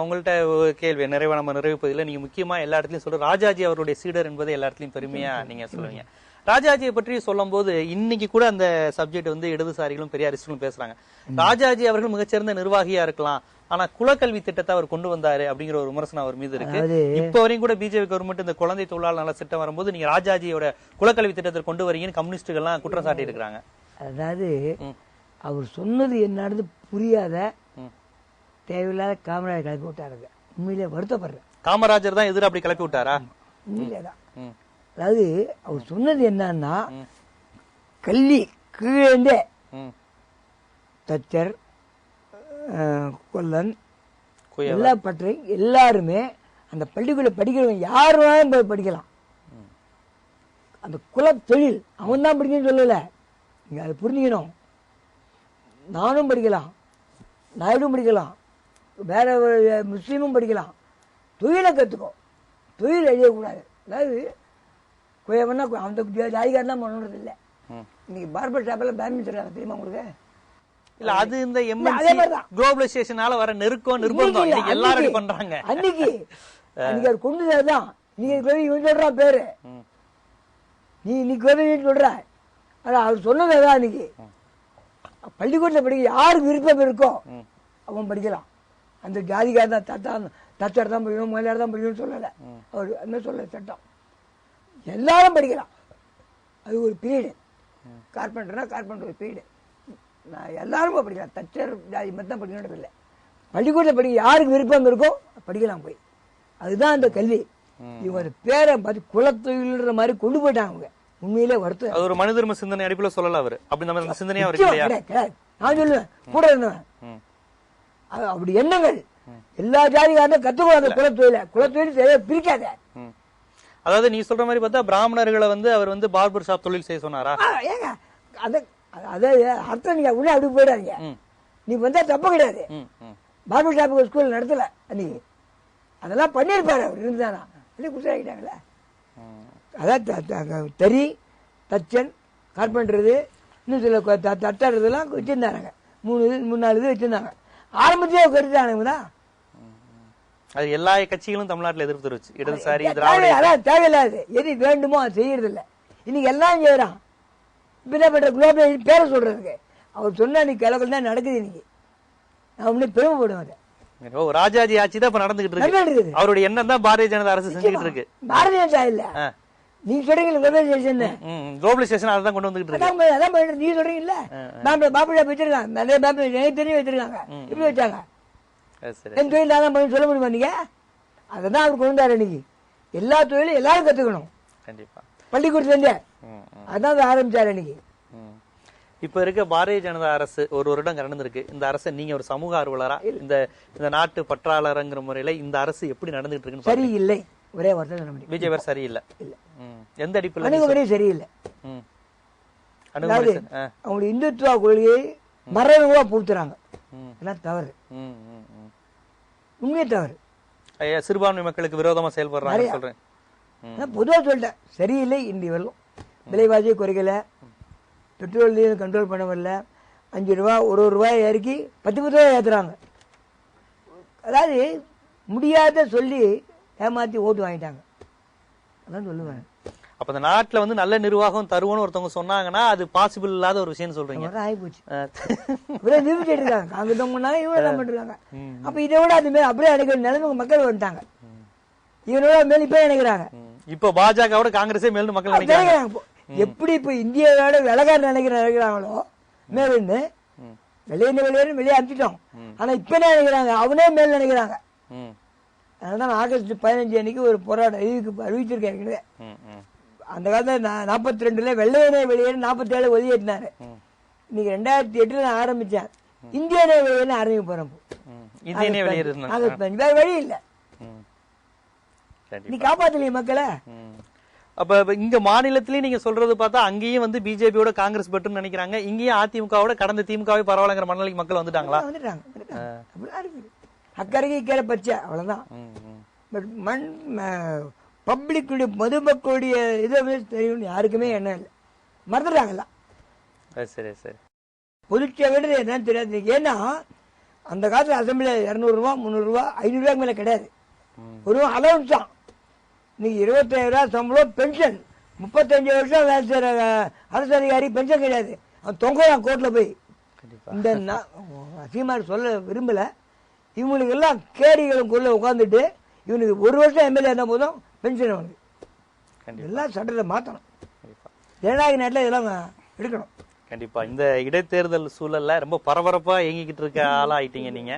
உங்கள்கிட்ட கேள்வி நிறைவா நம்ம நிறைவு பகுதியில் நீங்க முக்கியமா எல்லா இடத்துலயும் சொல்ற ராஜாஜி அவருடைய சீடர் என்பதை எல்லா இடத்துலயும் பெருமையா நீங்க சொல்லுவீங்க. ராஜாஜியை பற்றி சொல்லும் போது இன்னைக்கு கூட அந்த சப்ஜெக்ட் வந்து இடதுசாரிகளும் பெரியாரிஸ்டும் பேசுறாங்க. ராஜாஜி அவர்கள் மிகச்சிறந்த நிர்வாகியா இருக்கலாம், ஆனா குலக்கல்வி திட்டத்தை அவர் கொண்டு வந்தாரு அப்படிங்கிற ஒரு விமர்சனம் அவர் மீது இருக்கு. இப்ப வரையும் கூட பிஜேபி கவர்மெண்ட் இந்த குழந்தை தொழிலாளர் நல திட்டம் வரும்போது நீங்க ராஜாஜியோட குலக்கல்வி திட்டத்தை கொண்டு வரீங்கன்னு கம்யூனிஸ்டுகள் எல்லாம் குற்றம் சாட்டி இருக்கிறாங்க. அதாவது அவர் சொன்னது என்னன்னு புரியாத தேவையில்லாத காமராஜர் கிளப்பி விட்டாருங்க. உண்மையிலே வருத்தப்படுறேன். காமராஜர் தான் எதிர அப்படி கிளப்பி விட்டாரா? உண்மையிலேதான். அதாவது அவர் சொன்னது என்னன்னா, கல்வி கீழே தச்சர், கொல்லன், எல்லா பற்றையும் எல்லாருமே அந்த பள்ளிக்குள்ள படிக்கிறவங்க யாரும் போய் படிக்கலாம். அந்த குல தொழில் அவன் தான் படிக்கணும்னு சொல்லல, நீங்க அதை புரிஞ்சுக்கணும். நானும் படிக்கலாம், நாயுடும் படிக்கலாம், வேற முஸ்லீமும் படிக்கலாம். தொழிலை கற்றுக்கோ, தொழில் அழியக்கூடாது. அதாவது குயவனா அந்த ஜாதிகாரன் தான் பண்ணுறது இல்லை. இன்னைக்கு பார்பர் ஷாப்ல பேட்மிண்டன் தெரியுமா உங்களுக்கு? இல்ல அது இந்த குளோபலைசேஷனால வர நெருக்கம் நிர்பந்தம் எல்லாரும் பண்றாங்க. அன்னைக்கு அவர் கொண்டுதான் நீங்க சொல்றா பேரு, நீ சொல்ற அவர் சொன்னதான். அன்னைக்கு பள்ளிக்கூடத்துல படிக்க யாருக்கு விருப்பம் இருக்கோ அவன் படிக்கலாம். அந்த ஜாதிகார தான் தச்சர் தான் படிக்கணும், முதலியார் தான் படிக்கணும்னு சொல்லலை. அவர் என்ன சொல்ல சட்டம் எல்லாரும் படிக்கலாம். அது ஒரு பீரியடு. கார்பெண்டர்னா கார்பெண்டர் ஒரு பீரியடு. நான் எல்லாரும் படிக்கலாம். தச்சர் ஜாதி மட்டும் தான் படிக்கணும் இல்லை. பள்ளிக்கூடத்தில் படிக்க யாருக்கு விருப்பம் இருக்கோ படிக்கலாம் போய். அதுதான் அந்த கல்வி. இவங்க பேரை பார்த்து குலத்தொழில்ன்ற மாதிரி கொண்டு போயிட்டாங்க. அவங்க உண்மையிலே வருத்தம். அது ஒரு மனித தர்ம சிந்தனை அடிப்படையில் சொல்லல அவரு. அப்படி நம்ம சிந்தனையா இருக்கு. நான் சொல்லுவேன் கூட இருந்தவன் அப்படி எண்ணங்கள் எல்லா ஜாதிகாரனும் கத்துக்கணும். அந்த குலத்தொழில் பிரிக்காத. அதாவது நீ சொல்ற மாதிரி பார்த்தா பிராமணர்களை வந்து அவர் வந்து பார்பர் ஷாப் தொழில் செய்ய சொன்னாரா? ஏங்க அதாவது அர்த்தம் நீங்க உள்ள அப்படி போயிடாதீங்க. நீ வந்தா தப்பு கிடையாது. பார்பர் ஷாப்புக்கு ஸ்கூல் நடத்தல அன்னைக்கு. அதெல்லாம் பண்ணிருப்பாரு அவர் இருந்தானா குடிச்சாக்கிட்டாங்களே. அதான் தறி, தச்சன், கார்பெண்டர், இன்னும் சில தட்டாடுறதுலாம் வச்சிருந்தாங்க. 3-4 இது வச்சிருந்தாங்க. ஆரம்பத்திலே கருத்தானுங்க தான். அது எல்லா கட்சிகளும் தமிழ்நாட்டில் எதிர்ப்பு தெரிவிச்சு. இடதுசாரி தேவையில்லாது எது வேண்டுமோ அது செய்யறது இல்லை. இன்னைக்கு எல்லாம் செய்யறான். இப்ப குலோபல் பேரை சொல்றதுக்கு அவர் சொன்னா நீ கிழக்கு தான் நடக்குது. இன்னைக்கு நான் உடனே பெருமைப்படுவேன். ராஜாஜி ஆட்சி தான் இப்ப நடந்துகிட்டு இருக்கு. அவருடைய எண்ணம் தான் பாரதிய ஜனதா அரசு செஞ்சுட்டு இருக்கு. பாரதிய ஜனதா இல்ல, நீங்க சொல்றீங்க குளோபலைசேஷன் அதான் கொண்டு வந்துகிட்டு இருக்கு. நீங்க சொல்றீங்கல்ல பாபு ஷாப் வச்சிருக்காங்க, நிறைய பாபு தெரியும் வச்சிருக்காங்க. இப்படி வச்சாங்க என் தொழில் தான் சொல்ல முடியுமா? நீங்க அதான் அவர் கொண்டு வந்தாரு. இன்னைக்கு எல்லா தொழிலும் எல்லாரும் கத்துக்கணும். கண்டிப்பா பள்ளிக்கூடத்துல இருந்தே அதான் ஆரம்பிச்சாரு. இன்னைக்கு இப்ப இருக்க பாரதிய ஜனதா அரசு ஒரு வருடம் கடந்திருக்கு. இந்த அரசை நீங்க ஒரு சமூக ஆர்வலரா, இந்த நாட்டு பற்றாளருங்கிற முறையில இந்த அரசு எப்படி நடந்துட்டு இருக்குன்னு சரியில்லை. ஒரே வார்த்தை சொல்ல முடியும். பிஜேபி சரியில்லை. எந்த அடிப்படையில்? அணுகுமுறை சரியில்லை. அணுகுமுறை அவங்களுக்கு இந்துத்துவ கொள்கையை மறைமுகமா பூத்துறாங்க. எல்லாம் தவறு, உண்மையே தவறு. சிறுபான்மை மக்களுக்கு விரோதமா செயல்படுறாங்க சொல்றேன். பொதுவாக சொல்லிட்டேன், சரியில்லை. இன்றி வரலும் விலைவாசியை குறைக்கல, பெட்ரோல் கண்ட்ரோல் பண்ண வரல, 5 ரூபா ஒரு ரூபாய் இறக்கி 10 ரூபாய் ஏற்றுறாங்க. அதாவது முடியாத சொல்லி ஏமாற்றி ஓட்டு வாங்கிட்டாங்க. அதான் சொல்லுவேன். அப்ப இந்த நாட்டுல வந்து நல்ல நிர்வாகம் தருவோம்னு ஒருத்தவங்க சொன்னாங்கன்னா அது பாசிபிள் இல்லாத ஒரு விஷயம் சொல்றீங்க. ஆகிப்போச்சு. நிரூபிச்சுட்டு இருக்காங்க. காங்கிரஸ் பண்ணாங்க, இவங்க தான் பண்ணிருக்காங்க. அப்ப இதை விட அது மேல அப்படியே நினைக்கிற நிலைமை மக்கள் வந்துட்டாங்க. இவனோட மேல இப்ப நினைக்கிறாங்க. இப்ப பாஜகவோட காங்கிரஸே மேலும் மக்கள் நினைக்கிறாங்க. எப்படி இப்ப இந்தியாவோட விலகார நினைக்கிறாங்களோ மேலுன்னு வெளியேன்னு வெளியே அனுப்பிச்சிட்டோம். ஆனா இப்ப என்ன நினைக்கிறாங்க, அவனே மேல் நினைக்கிறாங்க. அதனால ஆகஸ்ட் 15 அன்னைக்கு ஒரு போராட்டம் அறிவிச்சிருக்காரு. அந்த காலத்துல 42ல வெள்ளையனே வெளியேன்னு 47 வெளியேற்றினாரு. இன்னைக்கு 2008 நான் ஆரம்பிச்சேன். இந்தியனே வெளியேன்னு ஆரம்பிக்க போறேன். வேற வழி இல்ல. நீ காப்பாத்தலையே மக்களை. அப்ப இங்க மாநிலத்திலயும் நீங்க சொல்றது பார்த்தா அங்கேயும் வந்து பிஜேபியோட காங்கிரஸ் பெட்டும் நினைக்கிறாங்க. இங்கேயும் அதிமுகவோட கடந்த திமுகவே பரவாயில்லங்கிற மனநிலைக்கு மக்கள் வந்துட்டாங்களா? அக்கறைக்கு கீழே பச்சை அவ்வளவுதான். பட் பப்ளிக்குடைய பொதுமக்களுடைய இதை தெரியும் யாருக்குமே என்ன இல்லை, மறந்துட்டாங்கல்ல. சரி சரி. பொதுச்சேவை என்னன்னு தெரியாது. ஏன்னா அந்த காலத்துல அசம்பிளி 200 ரூபா 300 ரூபா 500 ரூபாய்க்கு மேல கிடையாது. ஒரு அலவன்ஸ் தான். இன்னைக்கு 25,000 ரூபாய் சம்பளம், பென்ஷன். 35 வருஷம் வேலை செய்யற அரசு அதிகாரி பென்ஷன் கிடையாது. அவன் தொங்கலாம் கோர்ட்ல போய். இந்த சீமார் சொல்ல விரும்பல. இவங்களுக்கு எல்லாம் கேடிகளுக்குள்ள உட்காந்துட்டு இவனுக்கு 1 வருஷம் எம்எல்ஏ இருந்தா போதும் பென்ஷன் அவனுக்கு. எல்லாம் சட்டத்தை மாற்றணும். ஜனநாயக நாட்டில் இதெல்லாம் எடுக்கணும். கண்டிப்பா. இந்த இடைத்தேர்தல் சூழல்ல ரொம்ப பரபரப்பா இயங்கிக்கிட்டு இருக்க ஆளாயிட்டீங்க நீங்க.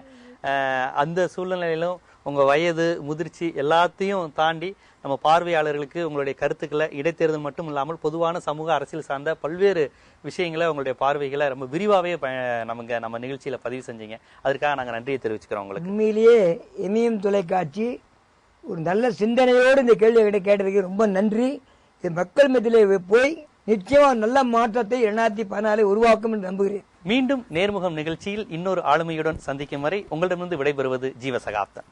அந்த சூழ்நிலையிலும் உங்க வயது முதிர்ச்சி எல்லாத்தையும் தாண்டி நம்ம பார்வையாளர்களுக்கு உங்களுடைய கருத்துக்களை இடைத்தேர்தல் மட்டும் இல்லாமல் பொதுவான சமூக அரசியல் சார்ந்த பல்வேறு விஷயங்களை உங்களுடைய பார்வைகளை ரொம்ப விரிவாகவே நம்ம நிகழ்ச்சியில பதிவு செஞ்சீங்க. அதற்காக நாங்க நன்றியை தெரிவிச்சுக்கிறோம் உங்களுக்கு. உண்மையிலேயே இமயம் தொலைக்காட்சி ஒரு நல்ல சிந்தனையோடு இந்த கேள்வி கேட்டதுக்கு ரொம்ப நன்றி. இது மக்கள் மத்தியிலே போய் நிச்சயமா நல்ல மாற்றத்தை 2014 உருவாக்கும் என்று நம்புகிறேன். மீண்டும் நேர்முகம் நிகழ்ச்சியில் இன்னொரு ஆளுமையுடன் சந்திக்கும் வரை உங்களிடமிருந்து விடைபெறுவது ஜீவசகாப்தன்.